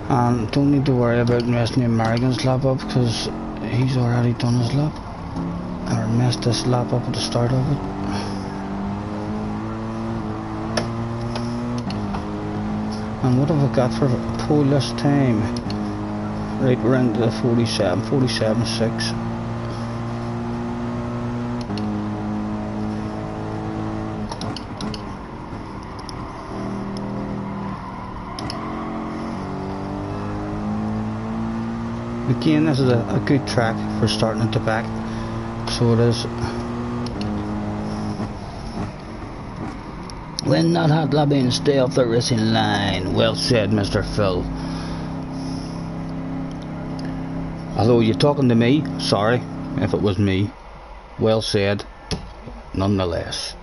And don't need to worry about messing the American's lap up, because he's already done his lap. Or messed this lap up at the start of it. And what have I got for pole this time? Right, we're into the 47.6. Again, this is a good track for starting at the back, so it is. When not hot lobbying, stay off the racing line. Well said, Mr. Phil. Although you're talking to me, sorry if it was me. Well said, nonetheless.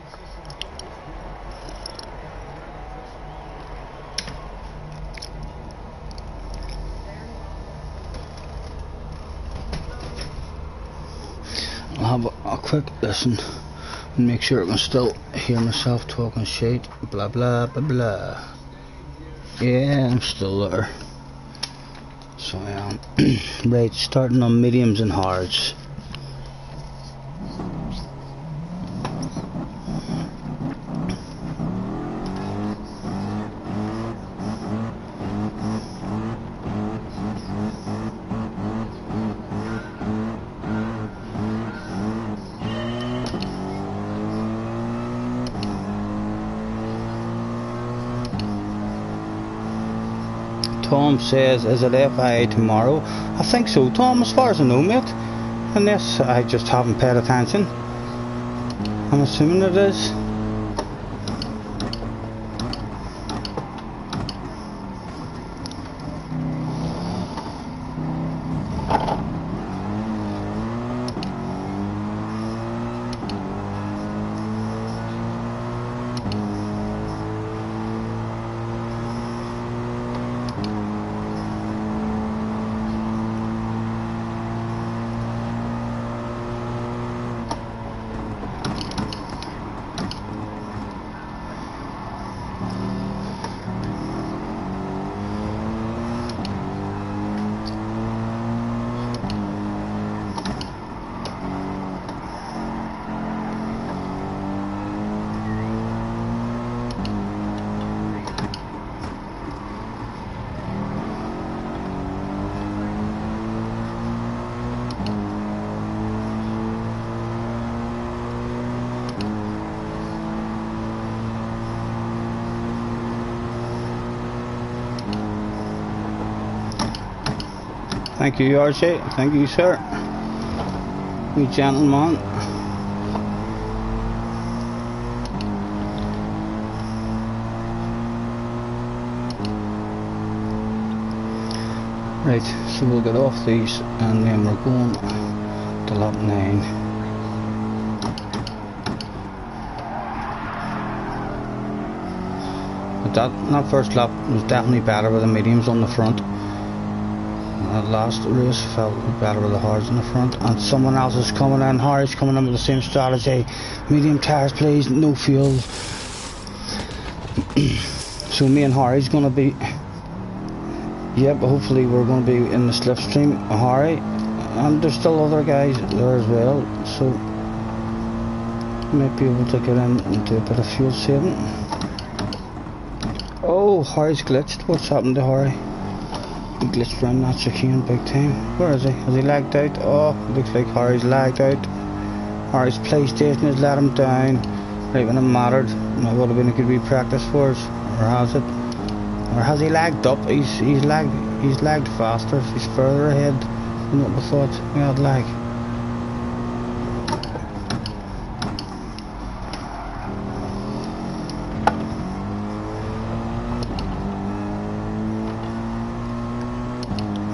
I'll have a quick listen and make sure I can still hear myself talking shit. Blah blah blah blah. Yeah, I'm still there. So I am. Right, starting on mediums and hards. Tom says, is it FIA tomorrow? I think so, Tom, as far as I know, mate. Unless I just haven't paid attention. I'm assuming it is. Thank you, RJ. Thank you, sir. You gentleman. Right, so we'll get off these and then we're going to lap 9. But that first lap was definitely better with the mediums on the front. That last race felt better with the hards in the front. And someone else is coming in. Harry's coming in with the same strategy. Medium tyres please, no fuel. So me and Harry's going to be... Yep, hopefully we're going to be in the slipstream. Harry. And there's still other guys there as well. So might be able to get in and do a bit of fuel saving. Oh, Harry's glitched. What's happened to Harry? He glitched around that chicane big time. Where is he? Has he lagged out? Oh, looks like Harry's lagged out. Harry's PlayStation has let him down. Right when it mattered. That would have been a good wee practice for us. Or has it? Or has he lagged up? He's lagged faster. He's further ahead than what we thought we had lag.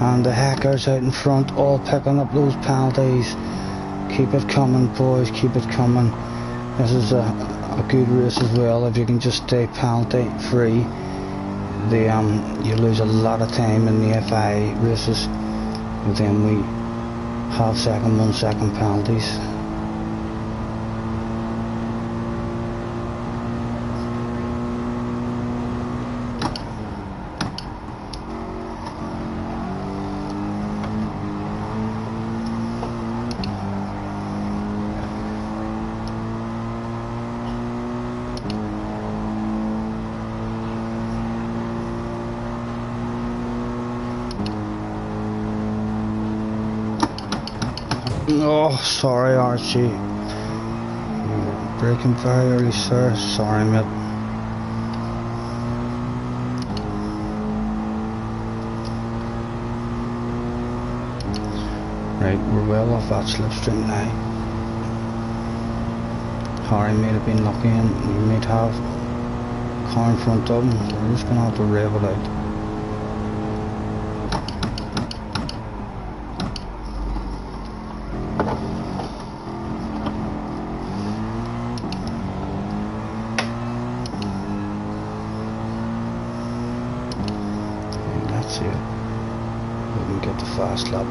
And the hackers out in front all picking up those penalties. Keep it coming, boys, keep it coming. This is a good race as well. If you can just stay penalty free, you lose a lot of time in the FI races. And then we half second, 1 second penalties. Oh, sorry Archie. You were braking very early, sir. Sorry, mate. Right, we're well off that slipstream now. Harry may have been lucky and we might have a car in front of him. We're just going to have to rev it out. And that's it. We can get the fast lap.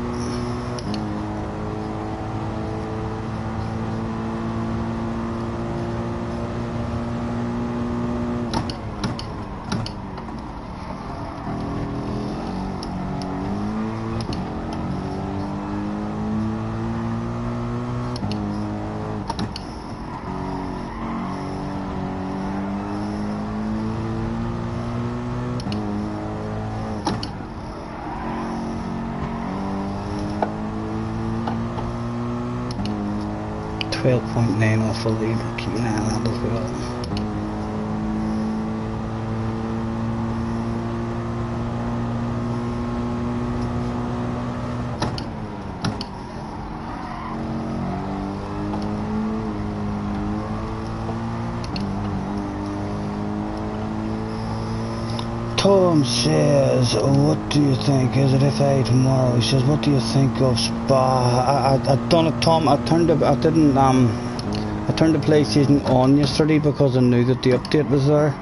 .9 off the lead, keep an eye on that as well. Tom says, what do you think? Is it FA tomorrow? He says, what do you think of Spa? I done it, Tom. I turned the PlayStation on yesterday because I knew that the update was there,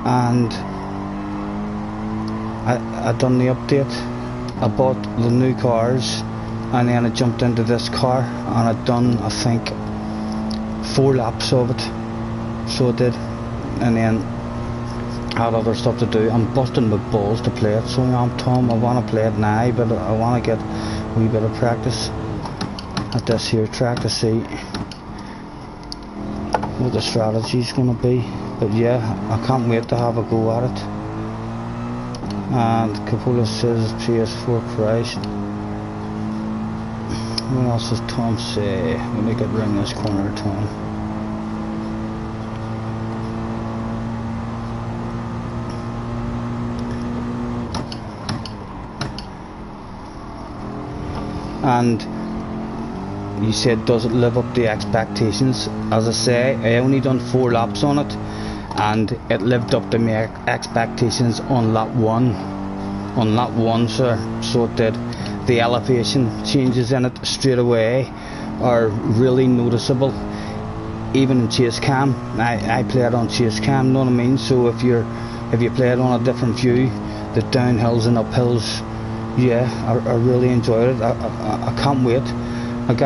and I done the update. I bought the new cars, and then I jumped into this car, and I done, I think, 4 laps of it. So I did, and then had other stuff to do. I'm busting my balls to play it, so I'm Tom. I want to play it now, but I want to get a wee bit of practice at this here track to see what the strategy's going to be. But yeah, I can't wait to have a go at it. And Capola says PS4 Christ. What else does Tom say? Let me get round this corner, Tom. And you said, does it live up to expectations? As I say, I only done 4 laps on it, and it lived up to my expectations on lap 1. On lap 1, sir. So it did. The elevation changes in it straight away are really noticeable, even in chase cam. I play it on chase cam, know what I mean? So if you play it on a different view, the downhills and uphills, yeah, I really enjoyed it. I can't wait. I've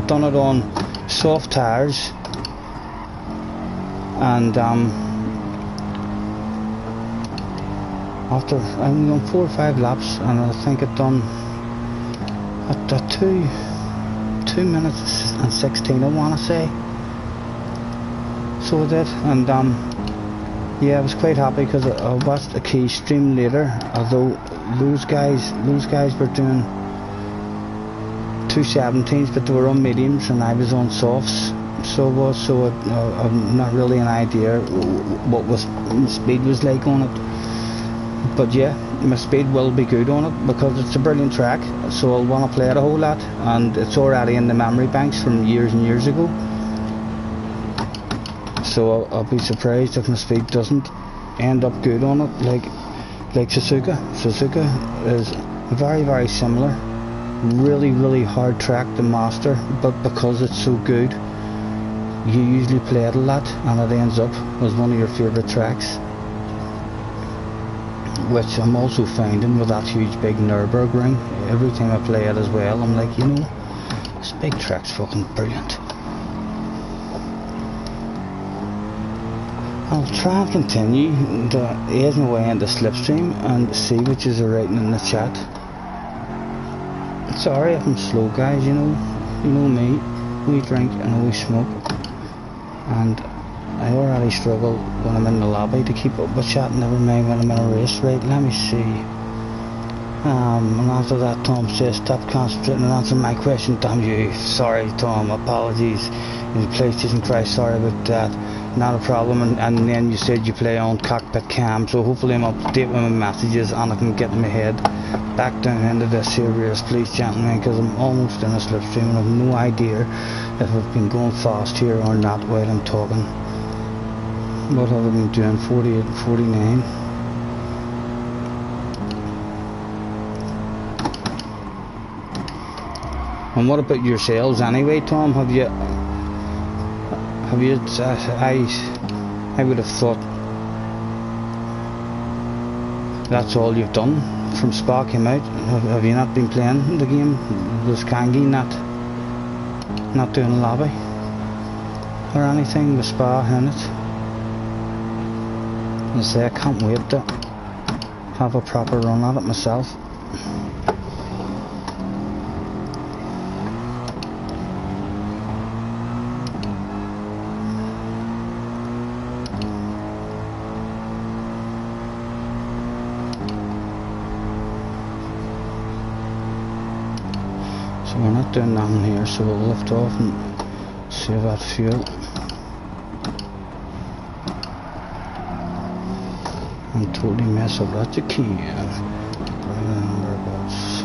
done it on soft tires, and after I only done 4 or 5 laps, and I think it done at 2 minutes and 16, I want to say. So I did, and yeah, I was quite happy because I watched a key stream later. Although those guys were doing 217s, but they were on mediums and I was on softs. So I've not really an idea what my speed was like on it. But yeah, my speed will be good on it because it's a brilliant track. So I'll want to play it a whole lot, and it's already in the memory banks from years and years ago. So I'll be surprised if my speed doesn't end up good on it, like Suzuka. Suzuka is very, very similar. Really hard track to master, but because it's so good, you usually play it a lot, and it ends up as one of your favourite tracks. Which I'm also finding with that huge big Nürburgring. Every time I play it as well, I'm like, you know, this big track's fucking brilliant. I'll try and continue to ease my way into Slipstream and see what you're writing in the chat. Sorry if I'm slow, guys, you know me. We drink and we smoke, and I already struggle when I'm in the lobby to keep up with chat, never mind when I'm in a race. Right, let me see. And after that, Tom says, stop concentrating on answering my question, Tom. You, sorry, Tom, apologies. In PlayStation Christ, sorry about that. Not a problem. And then you said you play on cockpit cam, so hopefully I'm up to date with my messages and I can get my head back down into this here race, please, gentlemen, because I'm almost in a slipstream and I have no idea if I've been going fast here or not while I'm talking. What have I been doing? 48 and 49. And what about yourselves anyway, Tom? I would have thought that's all you've done from Spa came out. Have you not been playing the game? Was Kangi not doing a lobby or anything with Spa in it? I say I can't wait to have a proper run at it myself. So we're not doing nothing here, so we'll lift off and save that fuel. And totally mess up that the key. Whereabouts.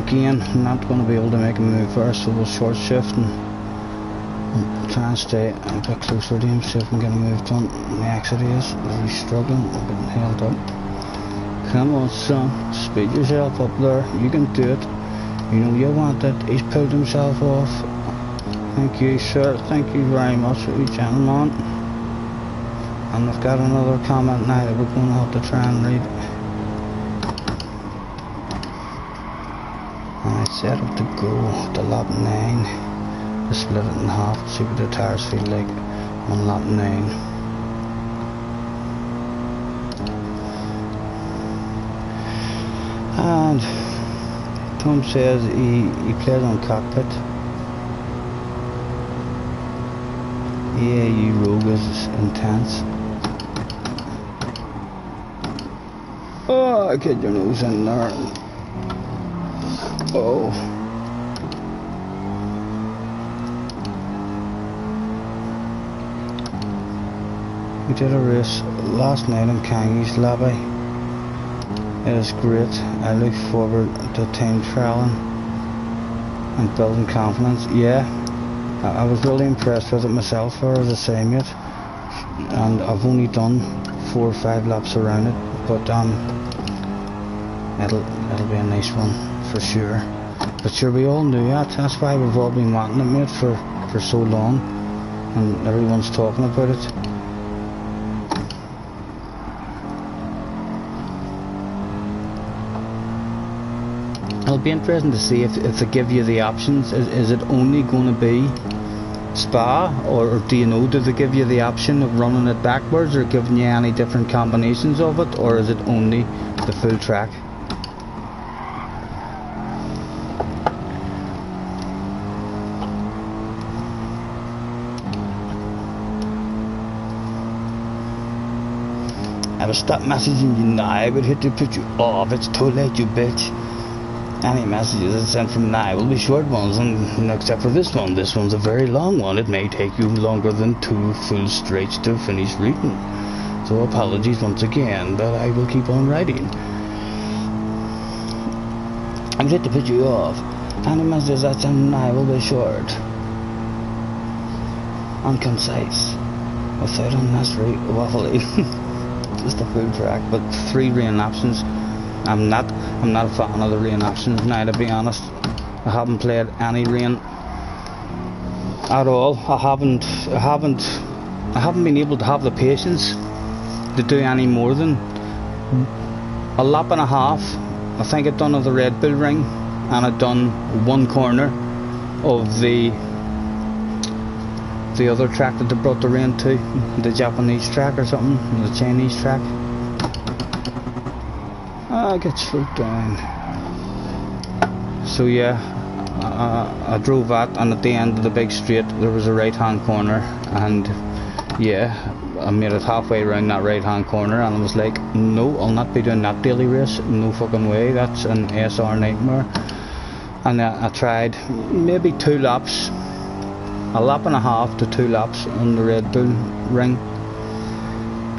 Again, I'm not going to be able to make a move first, so we'll short shift and try and stay a bit closer to him, see if we can get a move done. The exit is really struggling, we're getting held up. Come on, son, speed yourself up there, you can do it. You know you want it. He's pulled himself off. Thank you, sir, thank you very much, gentlemen. And I've got another comment now that we're going to have to try and read. And I set up to go to lap 9 to split it in half, see what the tires feel like on lap 9. And Tom says he plays on cockpit. Yeah, you rogue is intense. Oh, get your nose in there. Oh. We did a race last night in Kangi's lobby. It was great. I look forward to time trialing and building confidence. Yeah, I was really impressed with it myself, as I say, mate. And I've only done 4 or 5 laps around it, but it'll be a nice one for sure. But sure, we all knew that. That's why we've all been wanting it, mate, for so long, and everyone's talking about it. It'll be interesting to see if they give you the options. Is it only going to be Spa, or do you know, do they give you the option of running it backwards, or giving you any different combinations of it, or is it only the full track? I will stop messaging you now. I would hit to put you off. It's too late, you bitch. Any messages I sent from now will be short ones, and except for this one. This one's a very long one. It may take you longer than 2 full straights to finish reading. So apologies once again, but I will keep on writing. I would hit to put you off. Any messages I sent from now will be short and concise, without unnecessary waffling. Just a full track, but 3 rain options. I'm not a fan of the rain options now, to be honest. I haven't played any rain at all. I haven't been able to have the patience to do any more than a lap and a half. I think I'd done of the Red Bull Ring, and I'd done 1 corner of the the other track that they brought the rain to, the Japanese track or something, the Chinese track. I get slowed down. So yeah, I drove that, and at the end of the big straight there was a right hand corner, and yeah, I made it halfway around that right hand corner, and I was like, no, I'll not be doing that daily race, no fucking way, that's an SR nightmare. And I tried maybe 2 laps, a lap and a half to 2 laps on the Red Bull ring,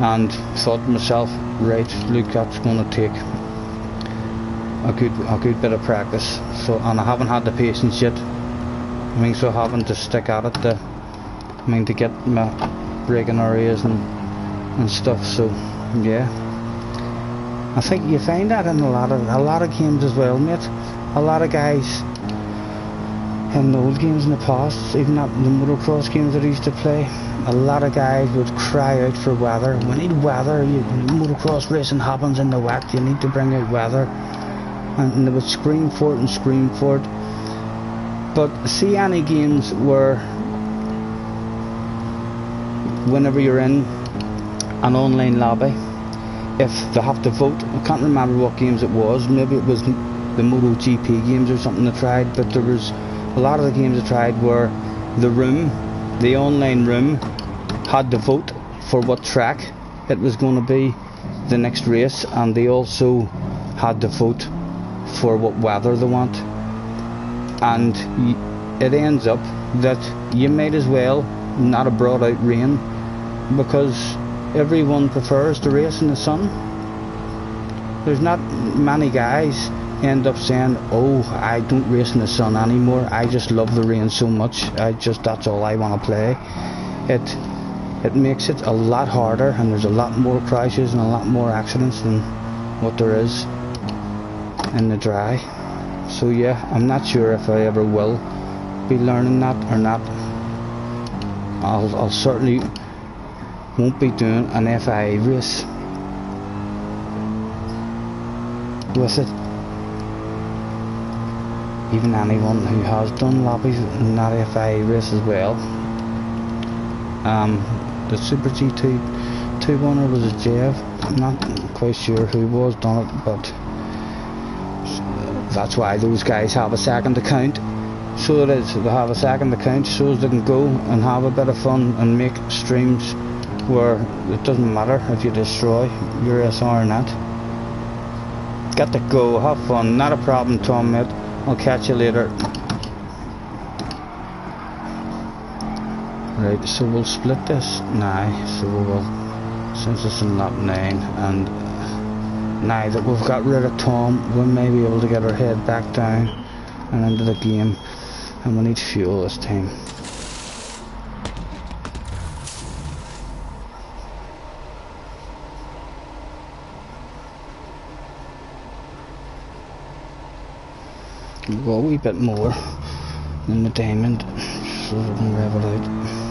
and thought to myself, right, look, that's going to take a good bit of practice. So, and I haven't had the patience yet. I mean, so having to stick at it to get my braking areas and stuff. So yeah, I think you find that in a lot of games as well, mate. A lot of guys in the old games in the past, even at the motocross games that I used to play, a lot of guys would cry out for weather. We need weather. Motocross racing happens in the wet. You need to bring out weather. And they would scream for it and scream for it. But see any games where whenever you're in an online lobby, if they have to vote, I can't remember what games it was, maybe it was the MotoGP games or something they tried, but there was a lot of the games they tried where the online room had to vote for what track it was going to be the next race, and they also had to vote for what weather they want, and it ends up that you might as well not have brought out rain, because everyone prefers to race in the sun. There's not many guys end up saying, oh, I don't race in the sun anymore, I just love the rain so much, that's all I want to play. It makes it a lot harder, and there's a lot more crashes and a lot more accidents than what there is in the dry. So yeah, I'm not sure if I ever will be learning that or not. I'll certainly won't be doing an FIA race with it. Even anyone who has done lobbies in that FIA race as well. The Super GT2 winner was a Jev. I'm not quite sure who was done it, but that's why those guys have a second account. So it is, they have a second account so they can go and have a bit of fun and make streams where it doesn't matter if you destroy your SR or not. Got to go, have fun, not a problem, Tom, mate. I'll catch you later. Right, so we'll split this now, so we will, since it's in lap 9, and now that we've got rid of Tom, we may be able to get our head back down and into the game, and we need fuel this time. We'll go a wee bit more than the diamond so we can rev it out.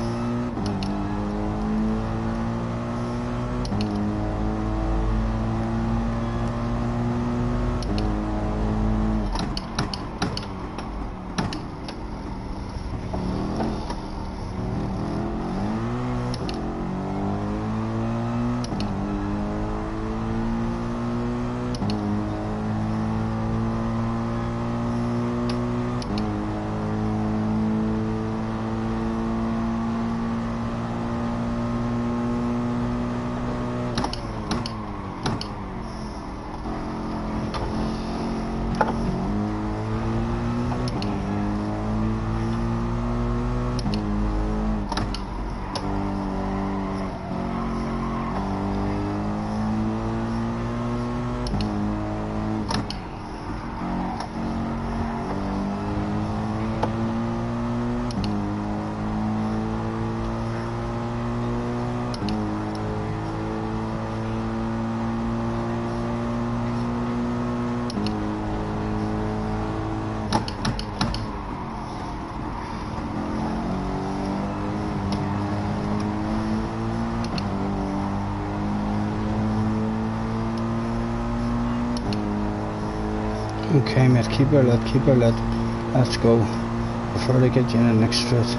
Okay, mate, keep her lit, let's go before they get you in the next straight.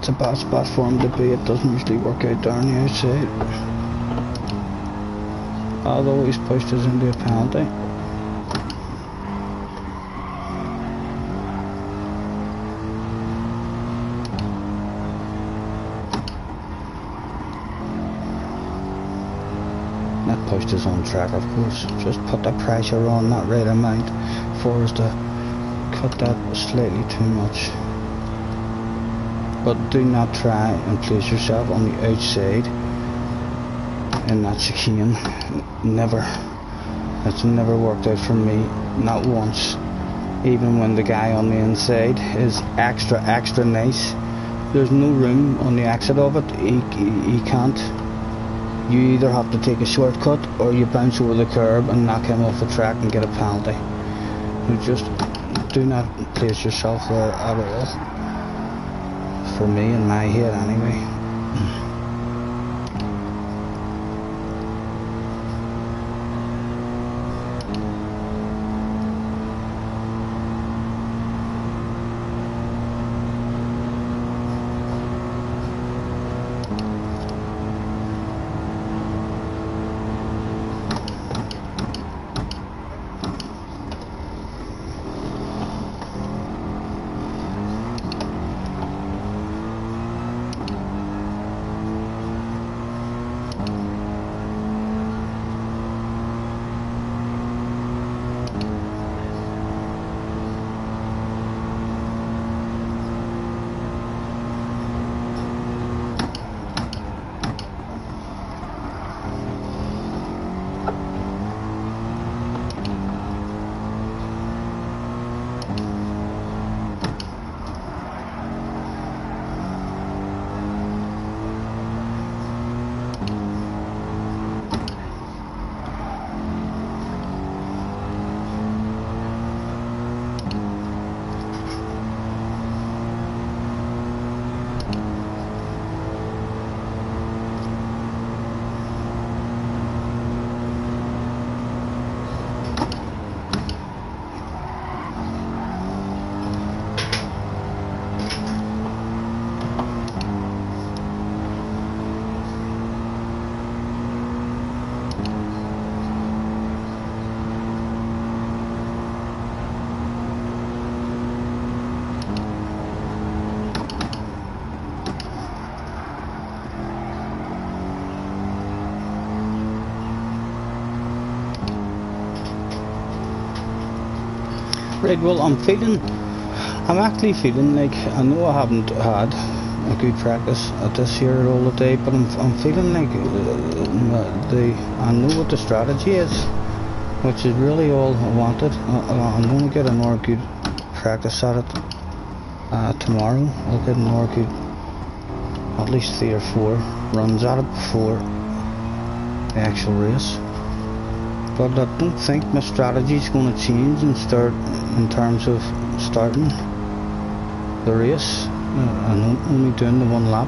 it's a bad spot for him to be. It doesn't usually work out there on the outside. Although he's pushed us into a penalty. That pushed us on track, of course. Just put the pressure on that right amount for us to cut that slightly too much. But do not try and place yourself on the outside in that chicane. Never. It's never worked out for me, not once. Even when the guy on the inside is extra nice, there's no room on the exit of it. He can't. You either have to take a shortcut or you bounce over the curb and knock him off the track and get a penalty. You just do not place yourself there at all. For me, in my head anyway. Right, well, I'm actually feeling like, I know I haven't had a good practice at this here all the day, but I'm feeling like I know what the strategy is, which is really all I wanted. I'm going to get another good practice at it tomorrow. I'll get another good, at least 3 or 4 runs at it before the actual race. But I don't think my strategy is going to change and start in terms of starting the race and only doing the 1 lap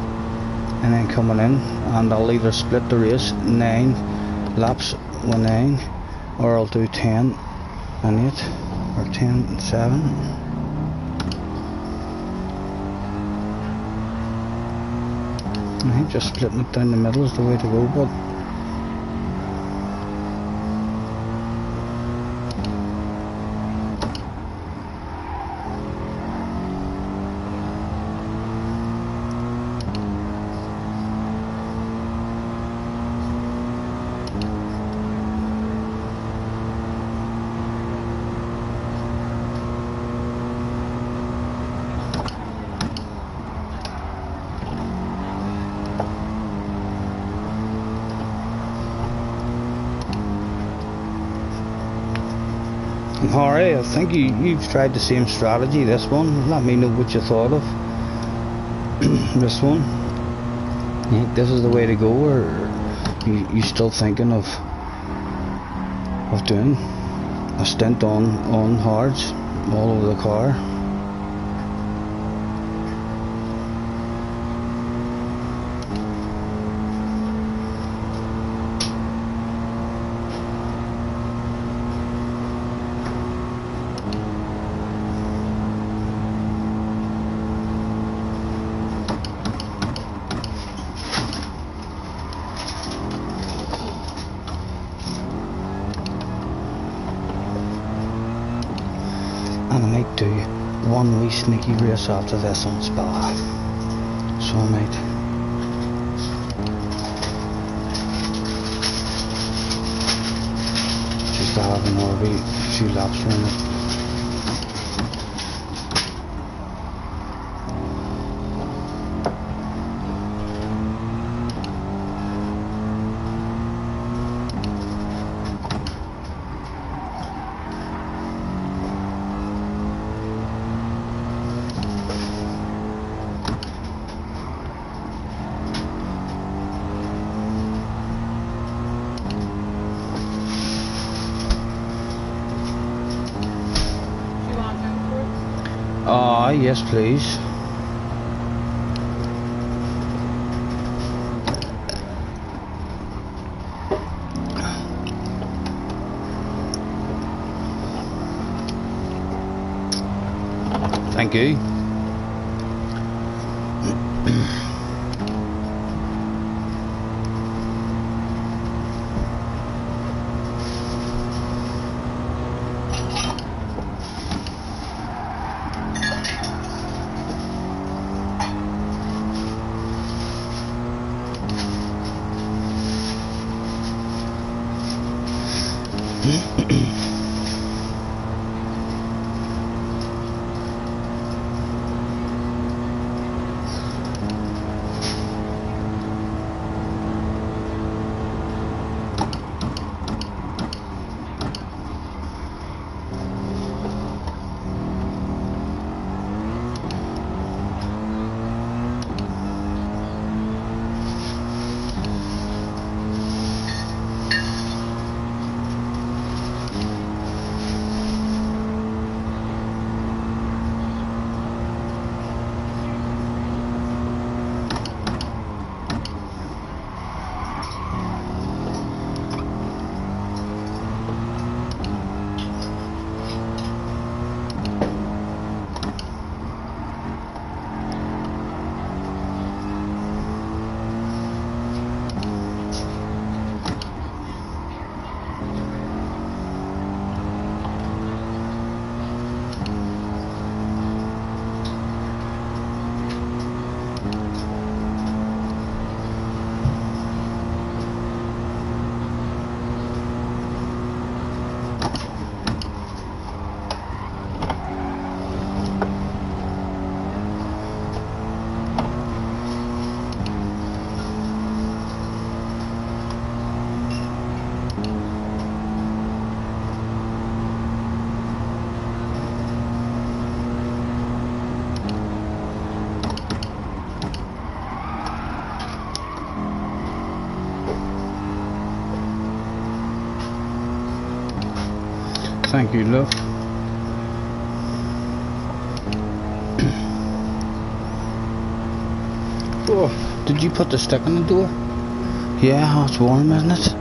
and then coming in, and I'll either split the race 9 laps with 9, or I'll do 10 and 8 or 10 and 7. I think just splitting it down the middle is the way to go, but Alright, I think you've tried the same strategy, this one. Let me know what you thought of this one. You think this is the way to go, or you still thinking of doing a stint on hards all over the car? And I might do one wee sneaky race after this on Spa. So I might. Just to have another wee few laps around it. Yes, please. Thank you. Thank you, love. Oh, did you put the stick on the door? Yeah, it's warm, isn't it?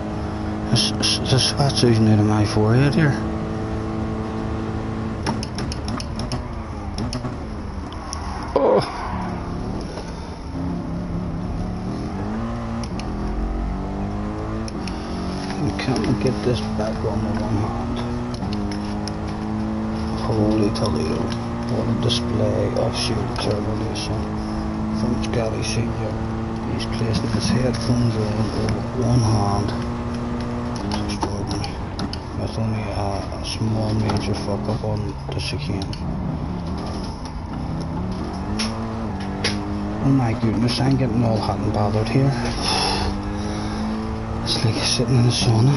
The sweat's oozing out of my forehead here. Oh. Can't get this back on the one hand. Holy Toledo, what a display of sheer determination from Scotty Senior. He's placing his headphones on with one hand. It's extraordinary. With only a small major fuck up on the chicane. Oh my goodness, I'm getting all hot and bothered here. It's like sitting in the sauna,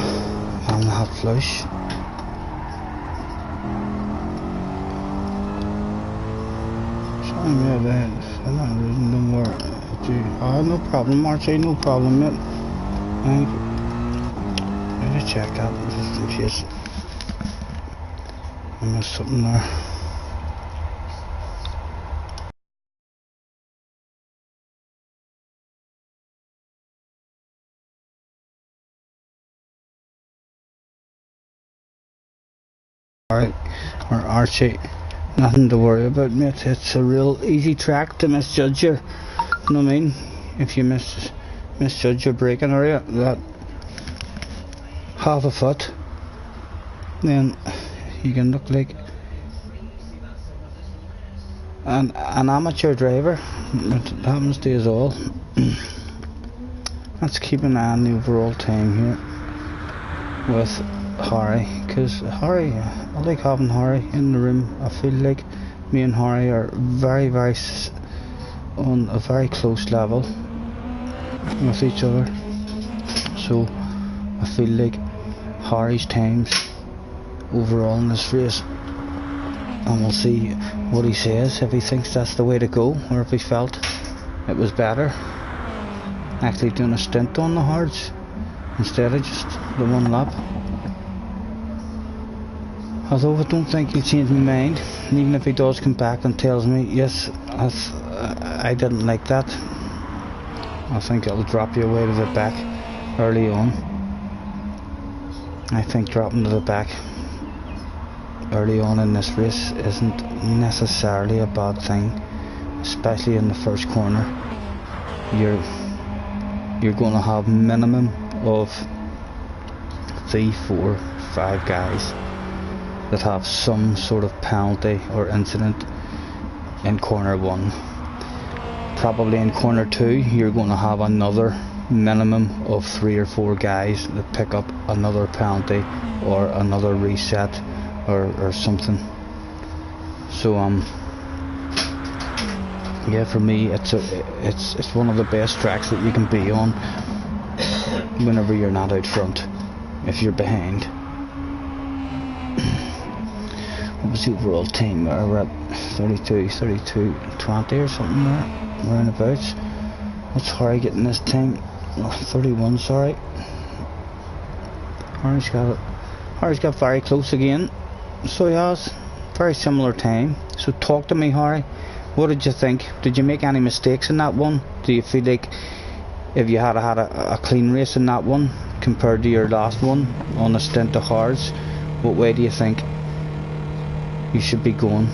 having a hot flush. Sorry mate, no more. No problem, Marty, no problem mate. I need to check that just in case I missed something there. Alright, or Archie, nothing to worry about mate, it's a real easy track to misjudge you, you know what I mean? If you misjudge your braking area, that half a foot, then you can look like an amateur driver. It happens to us all. Let's keep an eye on the overall time here with Harry, because Harry, I like having Harry in the room. I feel like me and Harry are very on a very close level with each other, so I feel like Harry's times overall in this race, and we'll see what he says, if he thinks that's the way to go, or if he felt it was better actually doing a stint on the hards instead of just the one lap. Although I don't think he'll change my mind, and even if he does come back and tells me yes, I didn't like that, I think it'll drop you away to the back early on. I think dropping to the back early on in this race isn't necessarily a bad thing, especially in the first corner. You're going to have minimum of 3, 4, 5 guys that have some sort of penalty or incident in corner 1. Probably in corner 2 you're going to have another minimum of 3 or 4 guys that pick up another penalty or another reset or something. So yeah, for me it's one of the best tracks that you can be on whenever you're not out front, if you're behind. What was the overall time? We're at 32, 20 or something there, roundabouts. What's Harry getting this time? Oh, 31, sorry. Harry's got very close again, so he has. Very similar time. So talk to me, Harry. What did you think? Did you make any mistakes in that one? Do you feel like if you had a clean race in that one compared to your last one on a stint of hards, what way do you think you should be going?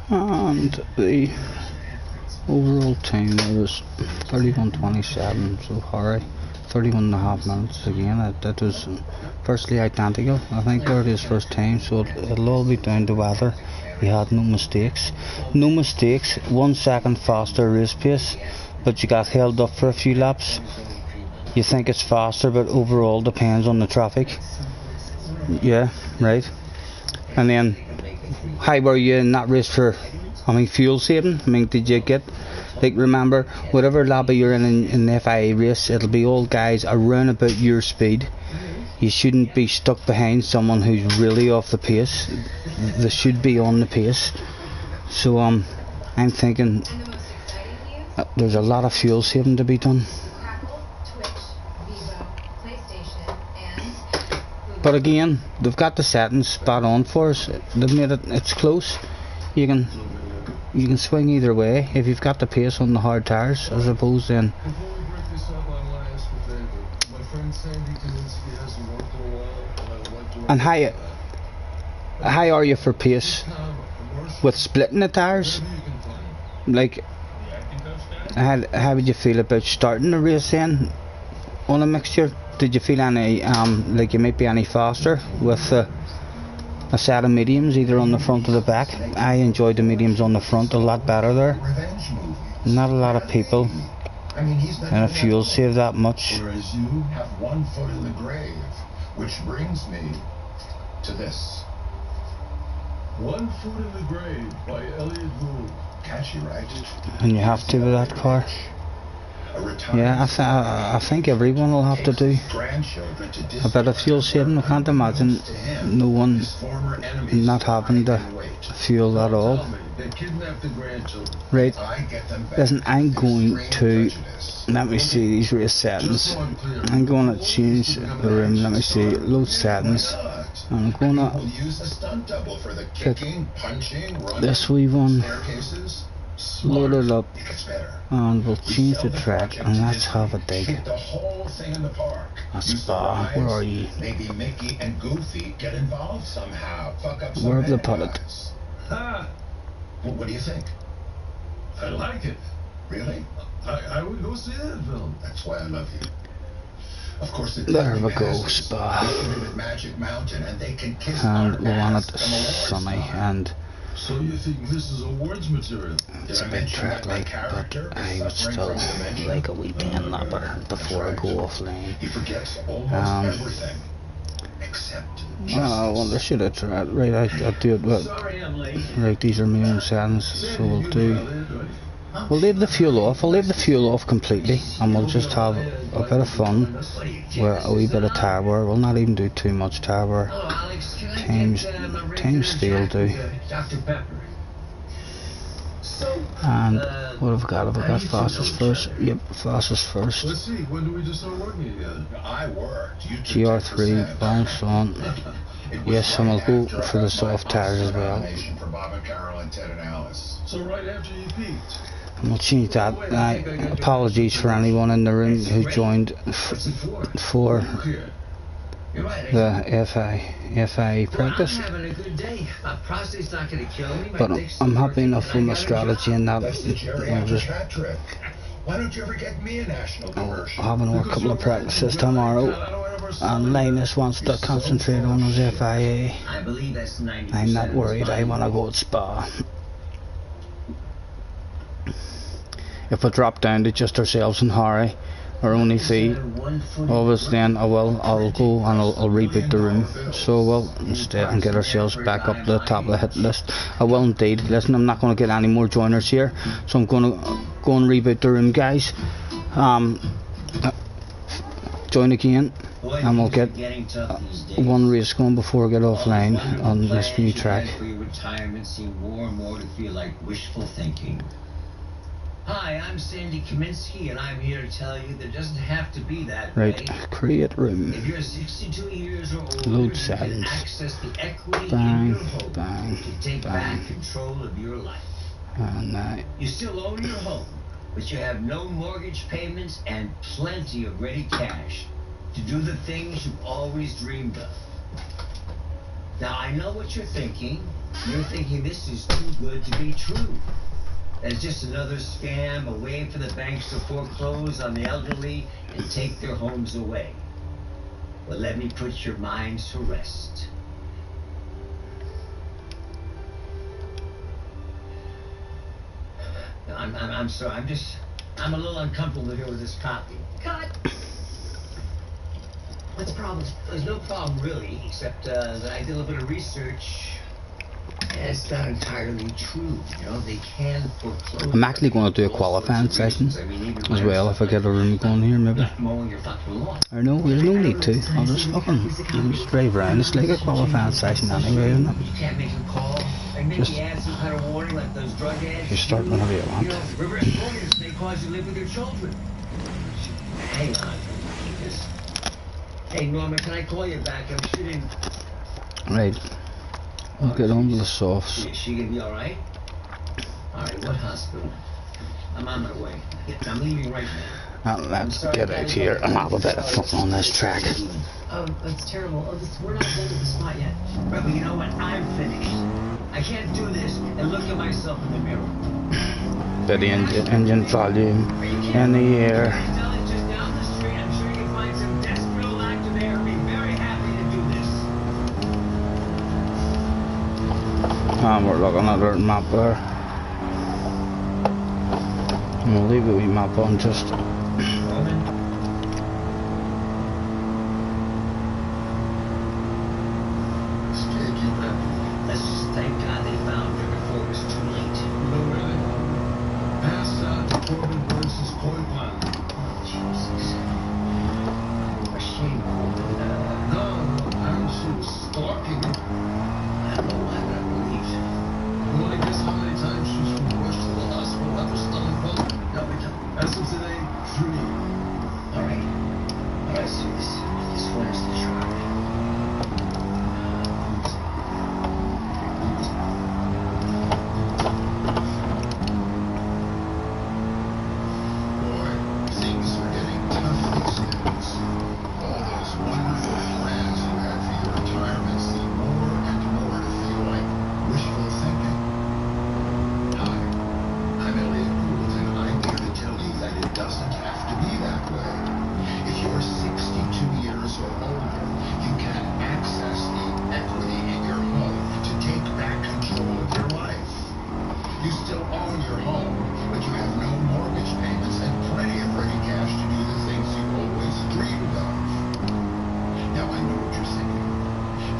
And the overall time there was 31:27, so Harry 31.5 minutes again. That was firstly identical, I think, there his first time, so it'll all be down to weather. He had no mistakes, 1 second faster race pace, but you got held up for a few laps. You think it's faster, but overall depends on the traffic. Yeah, right. And then how were you in that race for, fuel saving? Did you get, like, remember, whatever lap you're in the FIA race, it'll be all guys around about your speed. You shouldn't be stuck behind someone who's really off the pace. They should be on the pace. So I'm thinking there's a lot of fuel saving to be done. But again, they've got the settings spot on for us. They've made it's close. You can swing either way if you've got the pace on the hard tires, I suppose. Then. And how are you for pace with splitting the tires? Like, how would you feel about starting the race then on a mixture? Did you feel any like you might be any faster with a set of mediums either on the front or the back? I enjoyed the mediums on the front a lot better there. Not a lot of people and a fuel save that much. Whereas you have 1 foot in the grave, which brings me to this. 1 Foot in the Grave by Elliot Gould. Catchy, right? And you have to with that car. A Yeah, I think everyone will have to do a bit of fuel saving. I can't imagine no one not having to fuel at all. Right, listen, I'm going to, let me see these race settings. I'm going to change the room. Let me see, load settings. I'm going to pick this wee one, load it up, and we'll change the track, and let's have a dig. A spa, where are you? Maybe Mickey and Goofy get involved somehow. Fuck up some Where have they put it? Ha! Well, what do you think? I like it. Really? I would go see that film. That's why I love you. Of course, There we go, spa. Magic Mountain, and they can kiss And our we want ass it from awards sunny, night. and So you think this is awards material? it's a big track, like, but I would still like a wee 10 lapper before I go offline. He forgets almost everything except I wonder, should I try it? Right, I'll do it, but Sorry I'm late. right, these are my own settings, so we'll leave the fuel off. I'll leave the fuel off completely, and we'll just have a bit of fun with a wee bit of tire wear. We'll not even do too much tire wear. Times three will do. Dr. Pepper. And what have we got? Have we got fastest first? Yep, fastest first. Let's see, when do we just start working together? I worked. You GR3, bounce on. Yes, and we'll go for the soft tires as well. For Bob and Carol and Ted and Alice. So right after you peaked. And we'll change that. Apologies for anyone in the room who joined for Here. the FI practice. But I'm happy enough with my strategy in that. I'll just Why don't you ever get me a national commercial? have another couple of practices tomorrow. And Linus wants to concentrate on his FIA. I'm not worried, I want to go to Spa. If I drop down to just ourselves and Harry, our only fee, always then I'll go and I'll reboot the room. So we'll instead and get ourselves back up to the top of the hit list. I will indeed. Listen, I'm not going to get any more joiners here, so I'm going to go and reboot the room, guys. Join again, and we'll get one race going before I get offline on this new track. Hi, I'm Sandy Kaminsky, and I'm here to tell you that it doesn't have to be that Right, way. create room. If you're 62 years or older, Load you can settings. access the equity Bang, in your home bang, to take bang. back control of your life. And You still own your home, but you have no mortgage payments and plenty of ready cash to do the things you've always dreamed of. Now, I know what you're thinking. You're thinking this is too good to be true. It's just another scam, a way for the banks to foreclose on the elderly and take their homes away. Well, let me put your minds to rest. I'm sorry. I'm a little uncomfortable here with this copy. Cut. What's the problem? There's no problem really, except that I did a little bit of research. And it's not entirely true. You know, they can foreclose. I'm actually going to do a qualifying session as well if I get a room going here, maybe. Mowing your fucking lawn. Or no, there's no need to. I'll just drive around. It's like a qualifying session anyway, isn't it? You can't make a call. Like maybe Just- add some kind of warning, like those drug ads. You start whenever you want. You know, reverse mortgage may cause you to live with your children. Hang on. Hey Norman, can I call you back? I'm shooting. Right. We'll get on with the softs. Is she gonna be alright? Alright, what hospital? I'm on my way. I'm leaving right now. And let's get out here and have a bit of fun on this track. Oh, that's terrible. We're not done to the spot yet. Right, but you know what? I'm finished. I can't do this and look at myself in the mirror. Bit of engine volume in the air. Just down the street, I'm sure you can find some desperate old actor there who'd be very happy to do this. And we're looking at our map there. And we'll leave a wee map on just. Let's just thank God they found her before it was too late. No, really. Pass out to Corbin versus Koi Pond. 3. Alright. Alright, so this one is the try. Boy, things are getting tough these days. All those wonderful plans you had for your retirement seem more and more to feel like wishful thinking. Hi, I'm Elliot Gould, and I'm here to tell you that it doesn't have to be that way. If you're 62 years or older, you can access the equity in your home to take back control of your life. You still own your home, but you have no mortgage payments and plenty of ready cash to do the things you've always dreamed of. Now I know what you're thinking.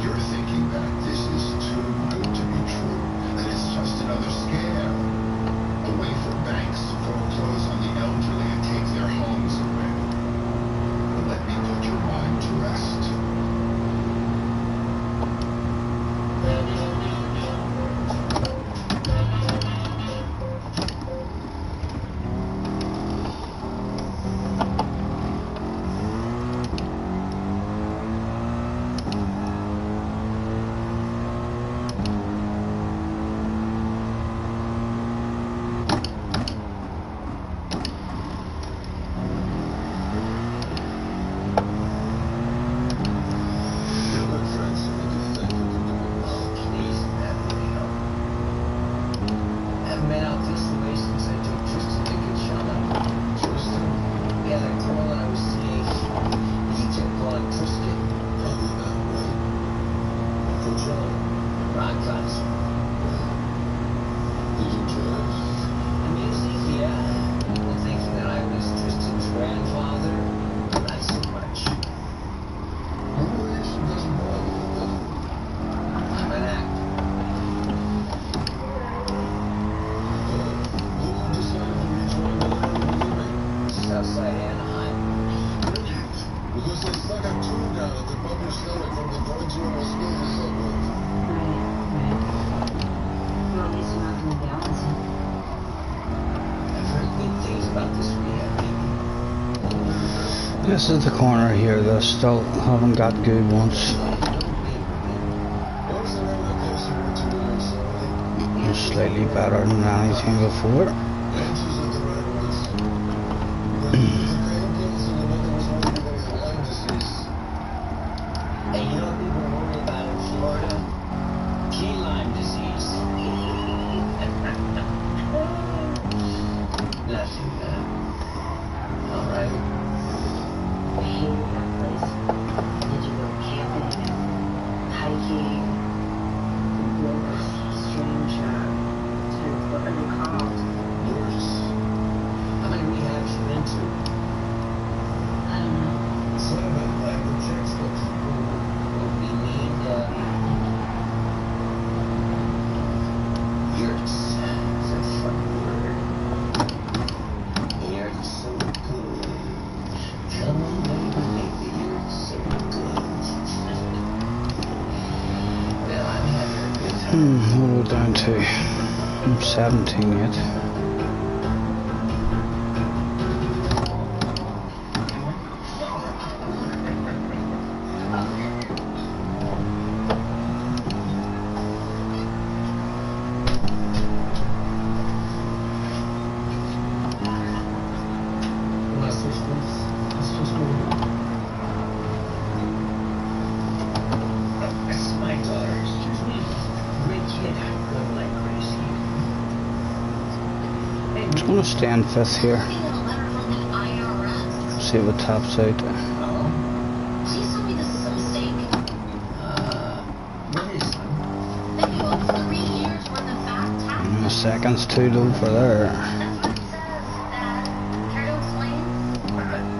You're thinking that this is too good to be true, that it's just another scam. A way for banks to foreclose on the elderly and take their homes away. But let me put your mind to rest. You're good friends, so we can think we can do it well. Please, that really help. Haven't been out this way since I took Tristan to get shot up. Tristan? Yeah, that girl that I was seeing. He kept calling Tristan. Probably that way. Coachella. Rock concert. Did you drive? The music, yeah. And thinking that I was Tristan's grandfather, not so much. Your relation doesn't bother you, does it? I'm an actor. Look who decided to rejoin the line of living. Southside Anaheim. Because they stuck a tune down at the bumper stomach from the joints you almost killed yourself with. Right. Well, at least you're not going to be opposite. I've heard good things about this rehab, baby. This is the corner here that I still haven't got good ones. Once they're in that case, you were 2 years, sorry. It's slightly better than anything before. Answers are the right ones. But the pain pills and the mother was worried about Lyme disease. And you know what people worry about in Florida? Key Lyme disease. Nothing, all right. I hated that place. Did you go camping, hiking, wilderness, strange, what are they called? Yours. How many rehabs you been to? I don't know. Some of it language textbooks. What we need, yurts. It's a fun word. Yurts so good. Come on, baby, make the yurts so good. Well, I'm having a good time. What are we down to? I'm 17 yet. That's my daughter. Excuse me. Great kid. Going like crazy. Hey, Just gonna stay in fifth here. Got a letter from the IRS. See what taps out. oh, Please tell me this is a mistake. what is one? That you owe 3 years worth of back taxes. The second's too low for there. That's what it says, Dad. Care to explain?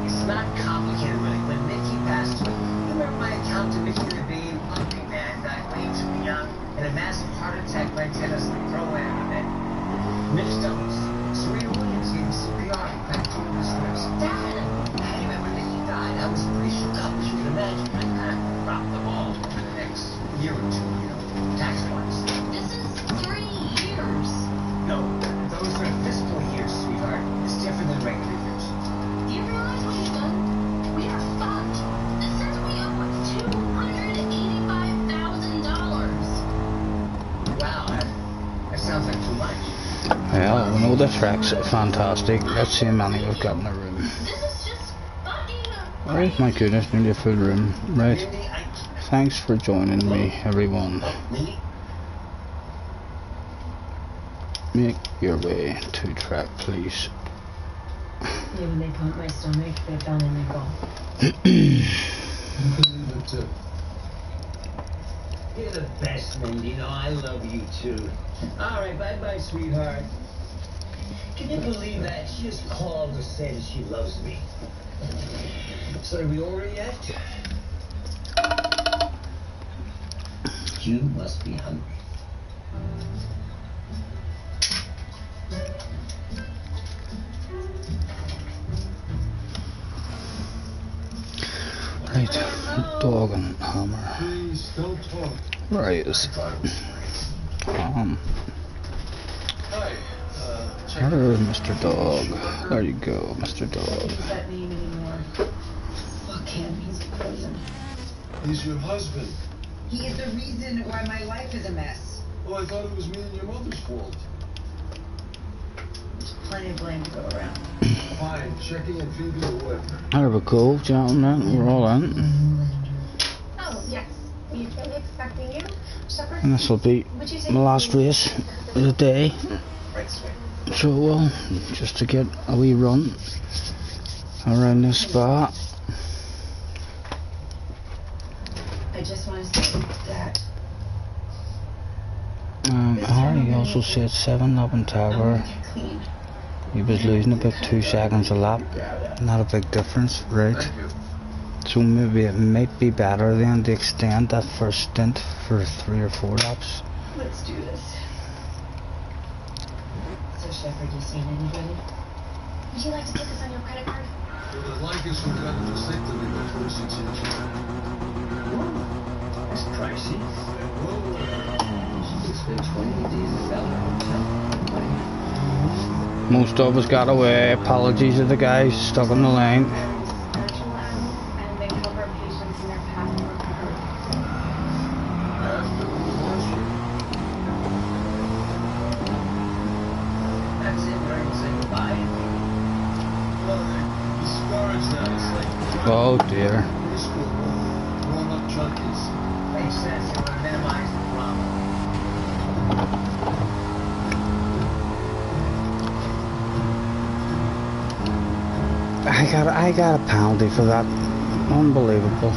It's not complicated, really. When Mickey passed away, you remember my account to Mickey the Bean? Hungry man died way too young, and a massive heart attack by tennis the pro-am event. Mitch Douglas, Serena Williams gave CPR, back to the scripts. Dad! Anyway, when Mickey died, I was pretty shook up, as you can imagine. I kind of dropped the ball for the next year or two, tax-wise. This is 3 years. No, those are at this point the track's fantastic. Let's see how many we've got in the room. This is just fucking Oh my goodness, nearly a full room. Right. Mindy, Thanks for joining me, everyone. Mindy, Make your way to track, please. Maybe they pumped my stomach, they found a nickel. You can leave it too. you're the best, Mindy. You know, I love you too. All right, bye-bye, sweetheart. Can you believe that? She just called to say that she loves me. So are we over yet? You must be hungry. Right, dog and hammer. Please don't talk. Where is Tom? Hi. Hello, Mr. Dog. There you go, Mr. Dog. Use that name anymore. Fuck him, he's a prison. He's your husband. He is the reason why my life is a mess. Well, I thought it was me and your mother's fault. There's plenty of blame to go around. Fine, checking and Phoebe away. There we go, gentlemen. We're all in. Oh, yes. We've been expecting you. Shepard, And this will be would you take my last race of the day. Right, sweet. So, well, just to get a wee run around this spa. I just want to say that Harry also said 7-Up Tower. get clean. He was losing about 2 seconds a lap. Not a big difference, right? Thank you. So maybe it might be better then to extend that first stint for 3 or 4 laps. Let's do this. So Shepard, you seen anybody? would you like to take this on your credit card? Well, I'd like us to get a vasectomy before 6 inches. It's pricey. Whoa. It's been 28 days in Bella Hotel. Most of us got away. Apologies to the guys stuck on the line. Virtual and they cover patients in their past recovery. After the divorce. That's it, right? Say goodbye. Well, they're discouraged now. It's like Oh dear. preschool. Grown-up junkies. Makes sense. You want to minimize the drama. I got a penalty for that. Unbelievable.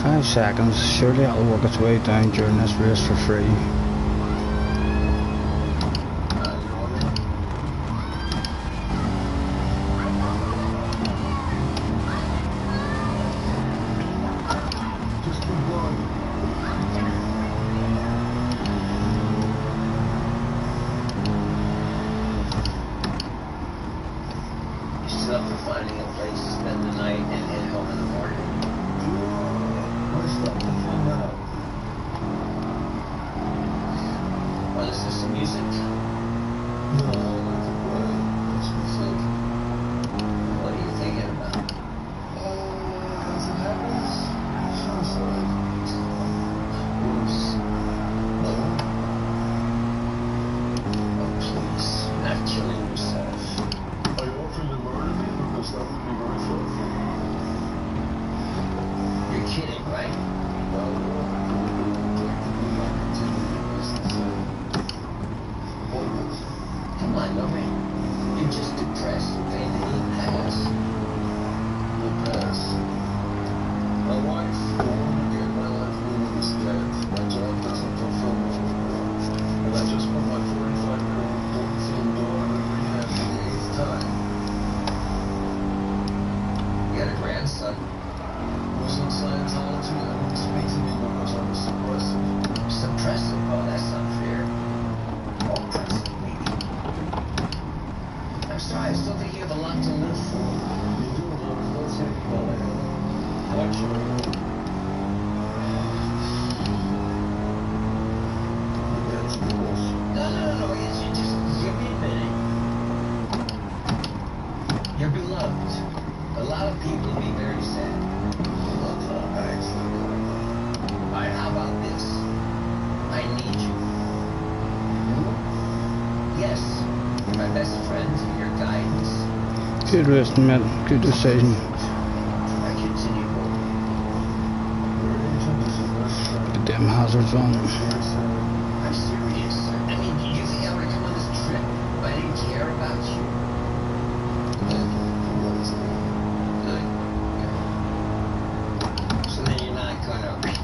5 seconds. Surely it'll work its way down during this race for free. Just keep going. You still up for finding a place to spend the night and head home in the morning? Where's stuff to find out? Want to listen to some music? No, I like to play. Makes me think. What are you thinking about? As it happens, suicide. Bruce. Oh, please. Not killing yourself. Are you offering to murder me? Because that would be very thoughtful. You're kidding, right? Well, practically not continuing business. Pointless. Come on, Lorraine. You're just depressed, okay? Then you pass. The past. My wife, born again, my life meaning is dead. My job doesn't fulfill me anymore. And I just put my 45-year-old important film daughter in rehab for the 8th time. You got a grandson. Was in Scientology. I wouldn't speak to me because I'm a suppressive. Suppressive? Oh, that's not fair. Oppressive, maybe. I'm sorry, I still think you have a lot to live for. You do love it, don't take it all in. What's your That's bullshit. No. You just give me a minute. You're beloved. A lot of people would be very sad. All right, how about this? I need you. Yes, my best friend, your guidance. Good rest, man. Good decision. I continue home. Your agent is your best friend. The damn hazards on. I'm serious. I mean, do you think I would come on this trip if I didn't care about you? Good. So then you're not gonna...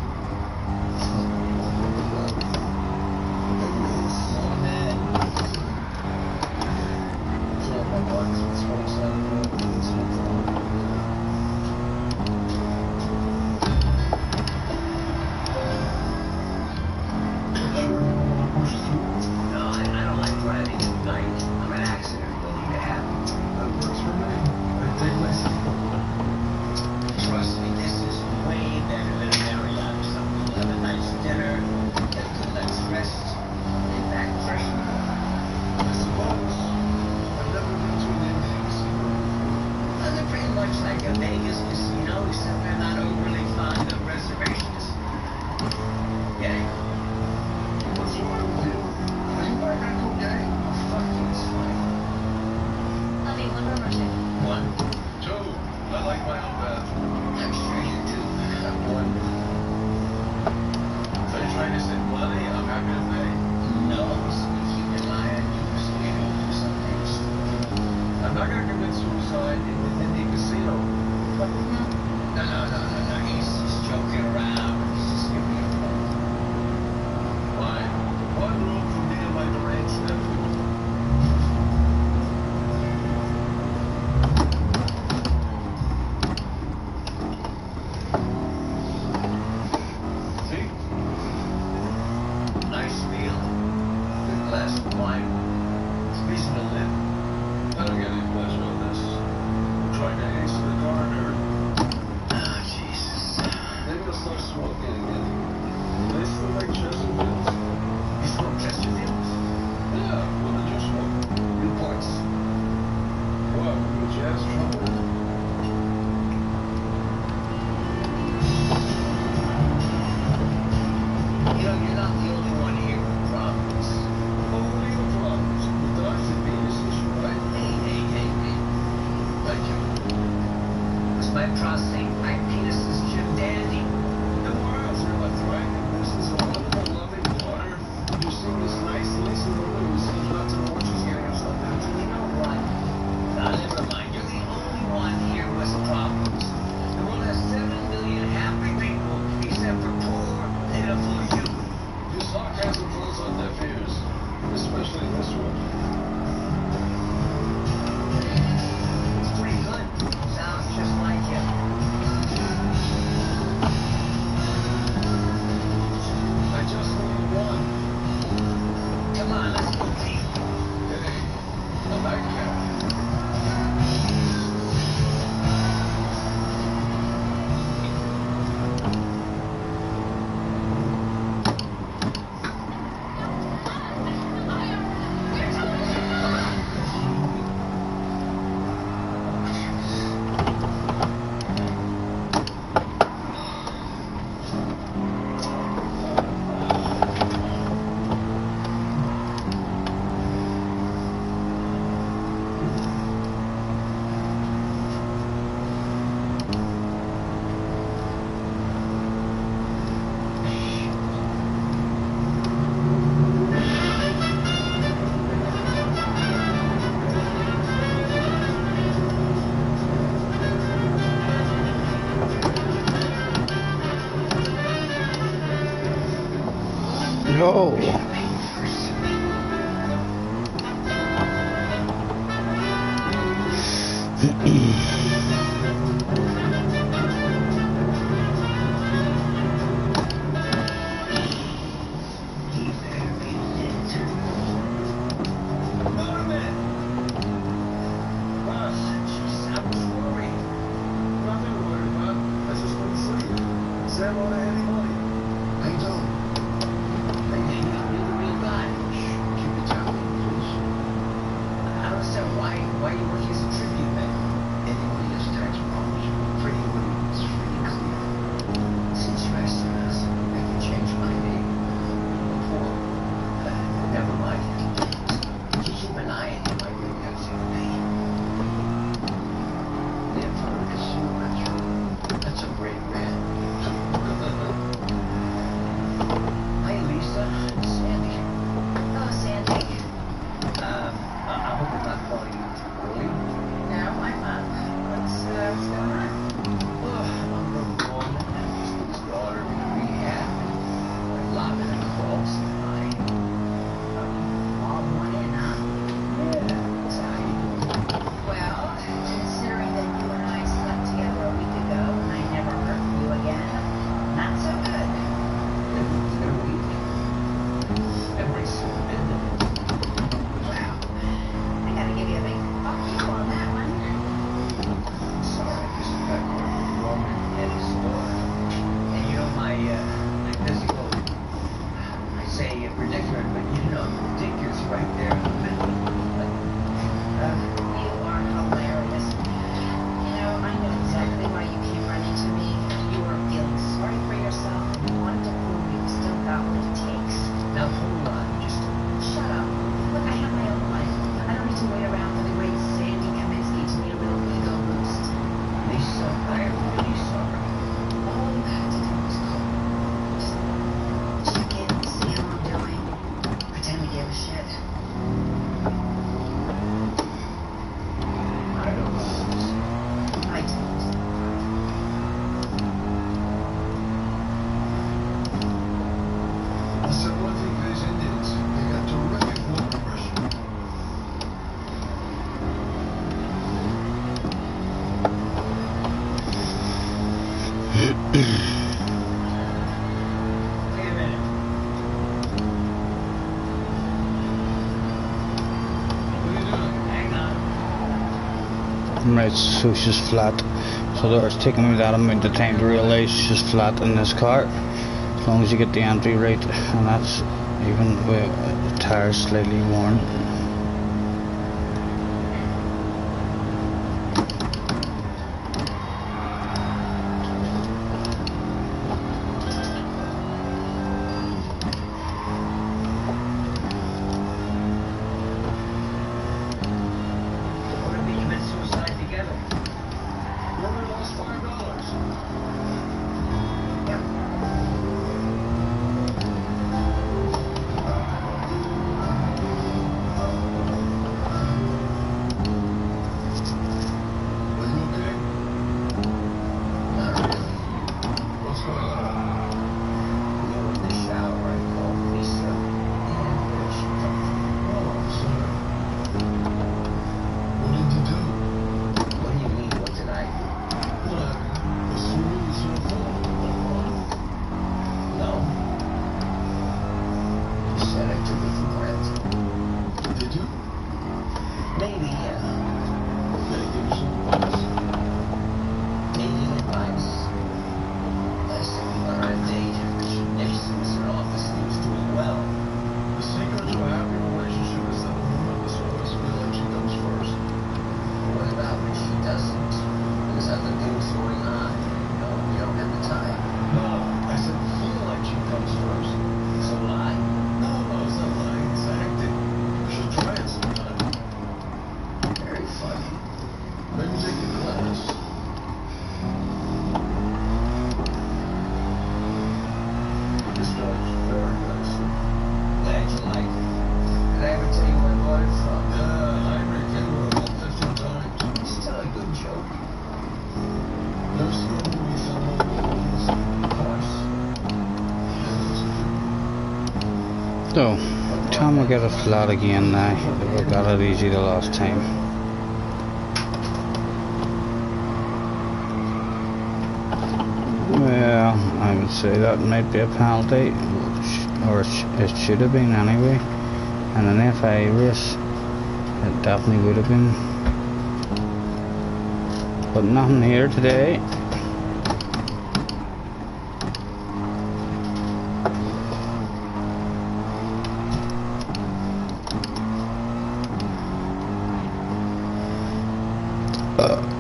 Yo. Keep an eye on him. Right, so she's flat. So it's taking me that amount of time to realise she's flat in this car. As long as you get the entry right, and that's even with the tires slightly worn. So, time we get it flat again now. We got it easy the last time. Well, I would say that might be a penalty, or it should have been anyway. And an FA race, it definitely would have been. But nothing here today.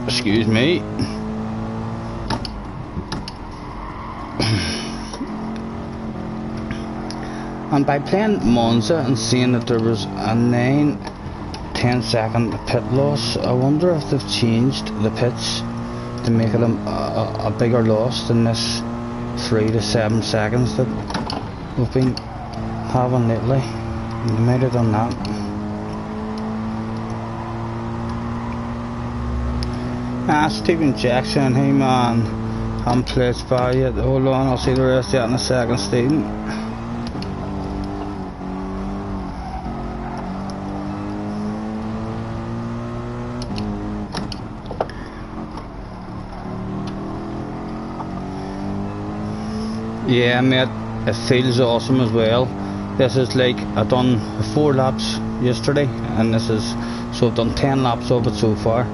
Excuse me. And by playing Monza and seeing that there was a 9-10 second pit loss, I wonder if they've changed the pits to make it a bigger loss than this 3 to 7 seconds that we've been having lately. They might have done that. Stephen Jackson, hey man, haven't played Spa yet. Hold on, I'll see the rest of that in a second, Stephen. Yeah mate, it feels awesome as well. This is like, I've done 4 laps yesterday, and this is, so I've done 10 laps of it so far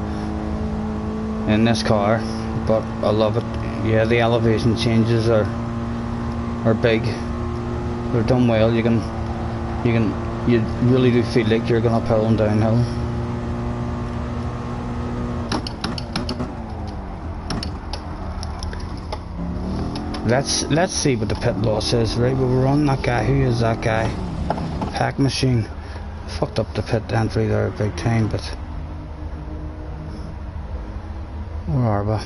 in this car, but I love it. Yeah, the elevation changes are big. They're done well. You really do feel like you're going uphill and downhill. Let's see what the pit loss is. Right, but we're on that guy. Who is that guy? Pack machine. Fucked up the pit entry there big time, but where are we?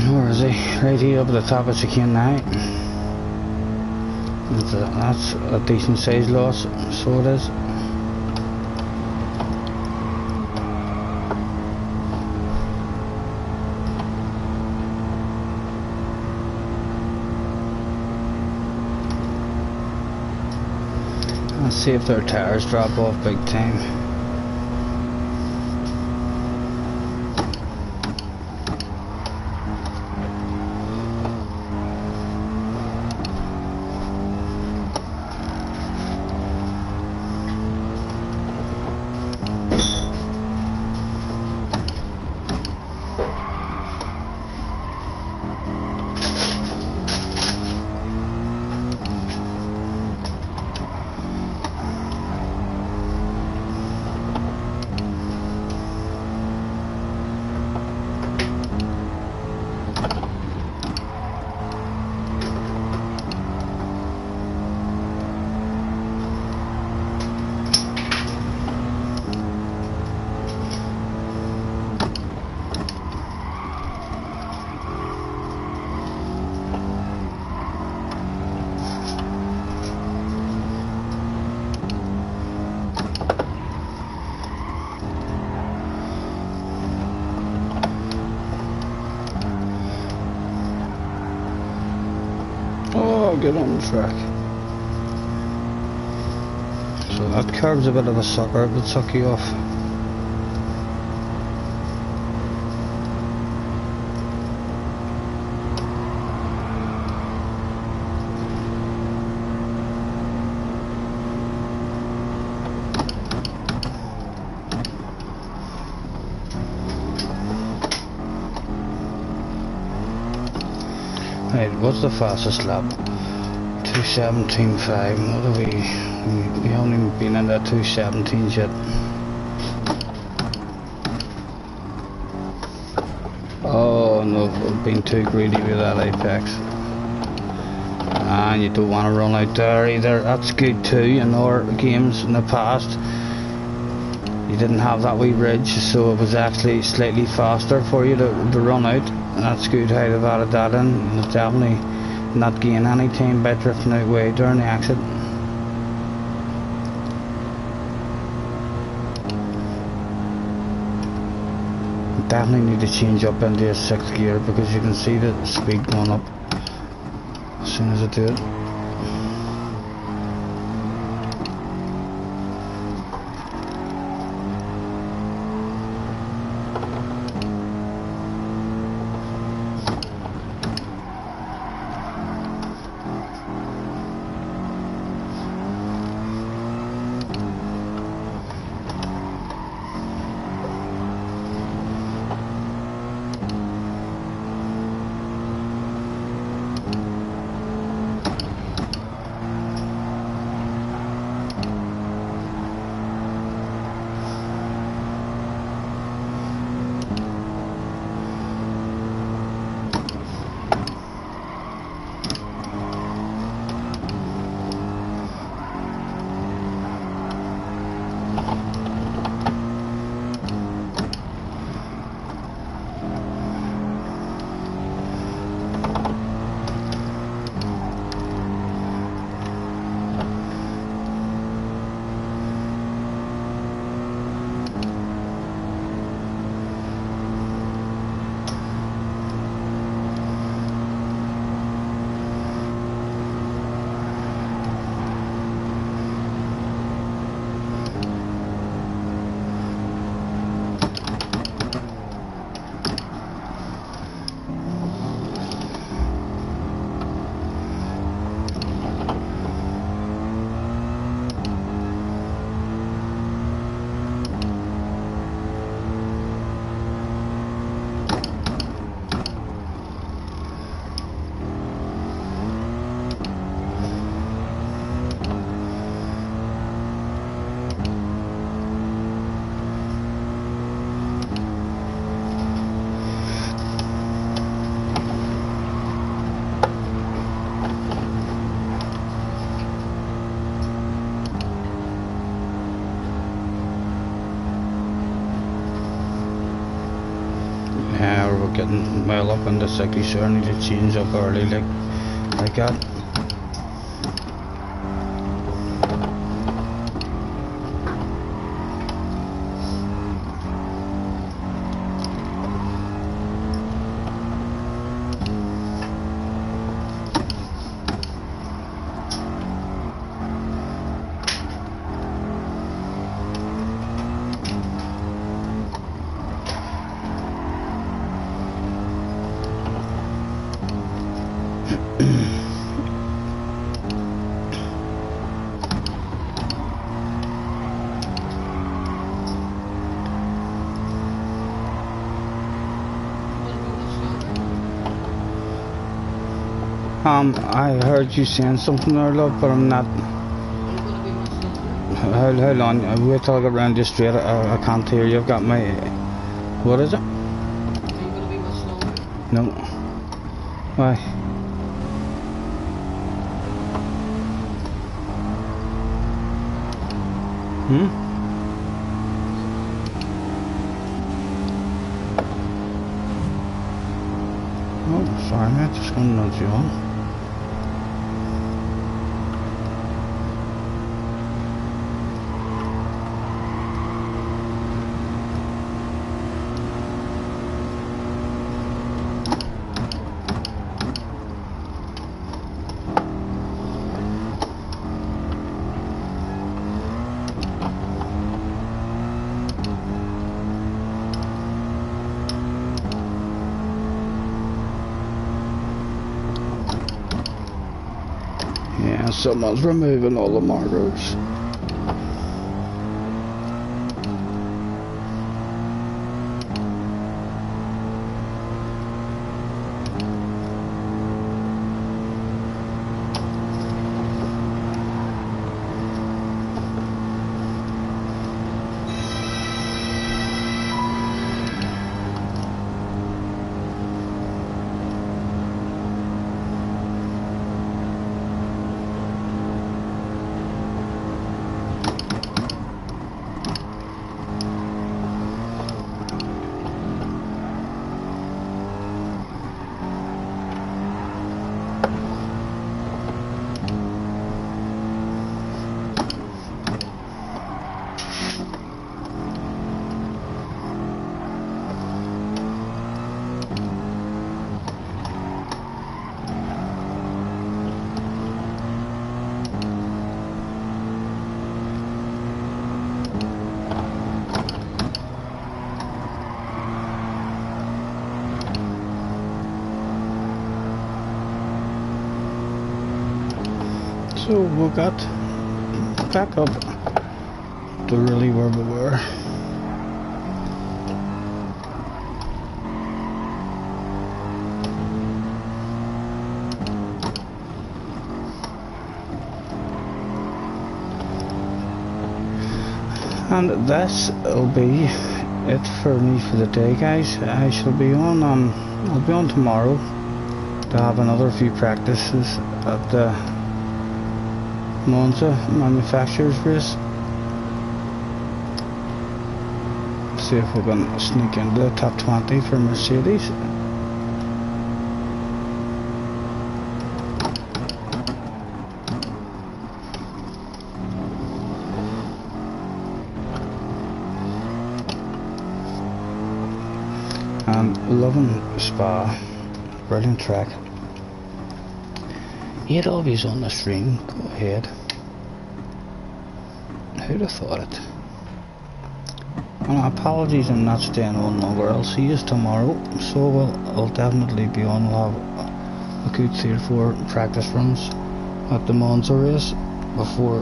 Where is he? Right here up at the top of chicane now. That's a decent size loss, so it is. see if their tires drop off big time. Oh, get on the track. So that curb's a bit of a sucker, it would suck you off. Right, what's the fastest lap? 2:17.5. What are we haven't even been in that 2:17 yet. Oh no, I've been too greedy with that apex. And you don't want to run out there either. That's good too. In our games in the past, you didn't have that wee ridge, so it was actually slightly faster for you to run out. And that's good how they've added that in. You'll definitely not gain any time by drifting out way during the exit. Definitely need to change up into a 6th gear because you can see the speed going up as soon as I do it. We're getting well up in the 60, so I need to change up early like that. I heard you saying something there, love, but I'm not. Hold on, wait till I get round this straight. I can't hear you. I've got my. What is it? No. Why? Oh, sorry, mate. Just gonna nudge you on. Yeah, someone's removing all the markers. So we got back up to really where we were. And this will be it for me for the day, guys. I shall be on I'll be on tomorrow to have another few practices at the Monza manufacturers race. See if we can sneak into the top 20 for Mercedes. And loving Spa, brilliant track. 8 of yous on the stream, go ahead. Who'd have thought it? And apologies I'm not staying on longer, I'll see you tomorrow, so I'll definitely be on. We'll have a good 3 or 4 practice runs at the Monza race before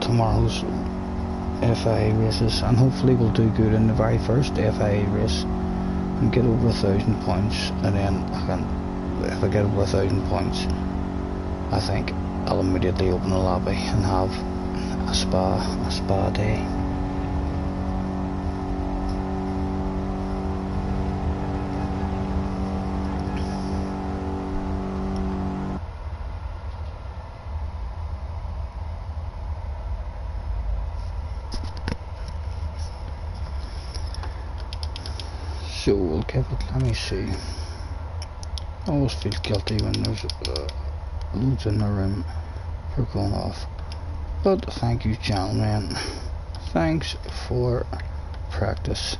tomorrow's FIA races, and hopefully we'll do good in the very first FIA race and get over 1,000 points, and then if I get over 1,000 points, I think I'll immediately open a lobby and have a spa day. So we'll give it, let me see. I always feel guilty when there's loads in the room for going off. But thank you, gentlemen. Thanks for practice.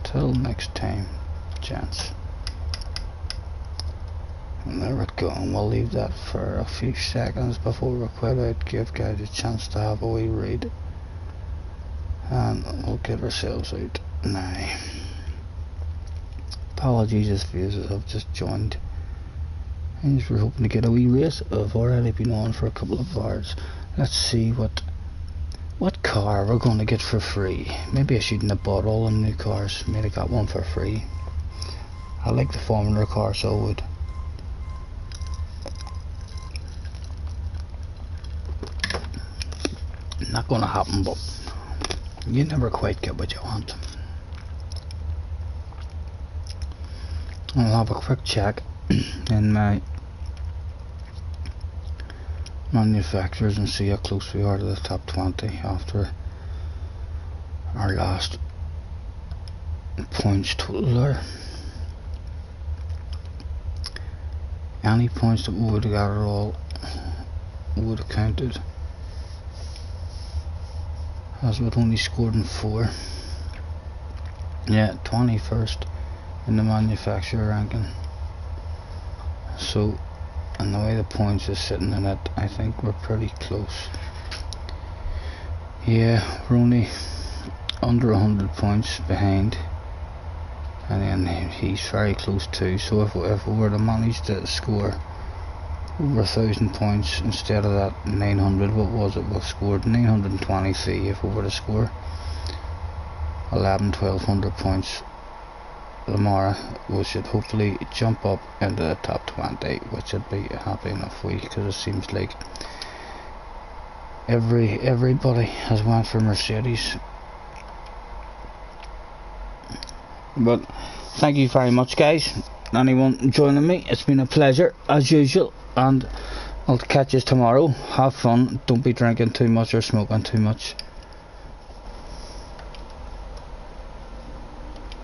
Till next time, gents. And there we go. And we'll leave that for a few seconds before we quit out. Give guys a chance to have a wee read. And we'll get ourselves out now. Apologies if viewers have just joined. And we're hoping to get a wee race. I've already been on for a couple of hours. Let's see what car we're going to get for free. Maybe I shouldn't have bought all the new cars. Maybe I got one for free. I like the Formula car, so I would. Not going to happen, but you never quite get what you want. I'll have a quick check in my manufacturers and see how close we are to the top 20 after our last points total. Any points that we would have got at all would have counted, as we'd only scored in 4. Yeah, 21st in the manufacturer ranking. So, and the way the points is sitting in it, I think we're pretty close. Yeah, we're only under 100 points behind, and then he's very close too. So if we were to manage to score over 1,000 points instead of that 900, what was it? We scored 923. If we were to score 1,200 points tomorrow, we should hopefully jump up into the top 20, which would be a happy enough week, because it seems like everybody has went for Mercedes. But thank you very much, guys, anyone joining me. It's been a pleasure as usual, and I'll catch you tomorrow. Have fun, don't be drinking too much or smoking too much.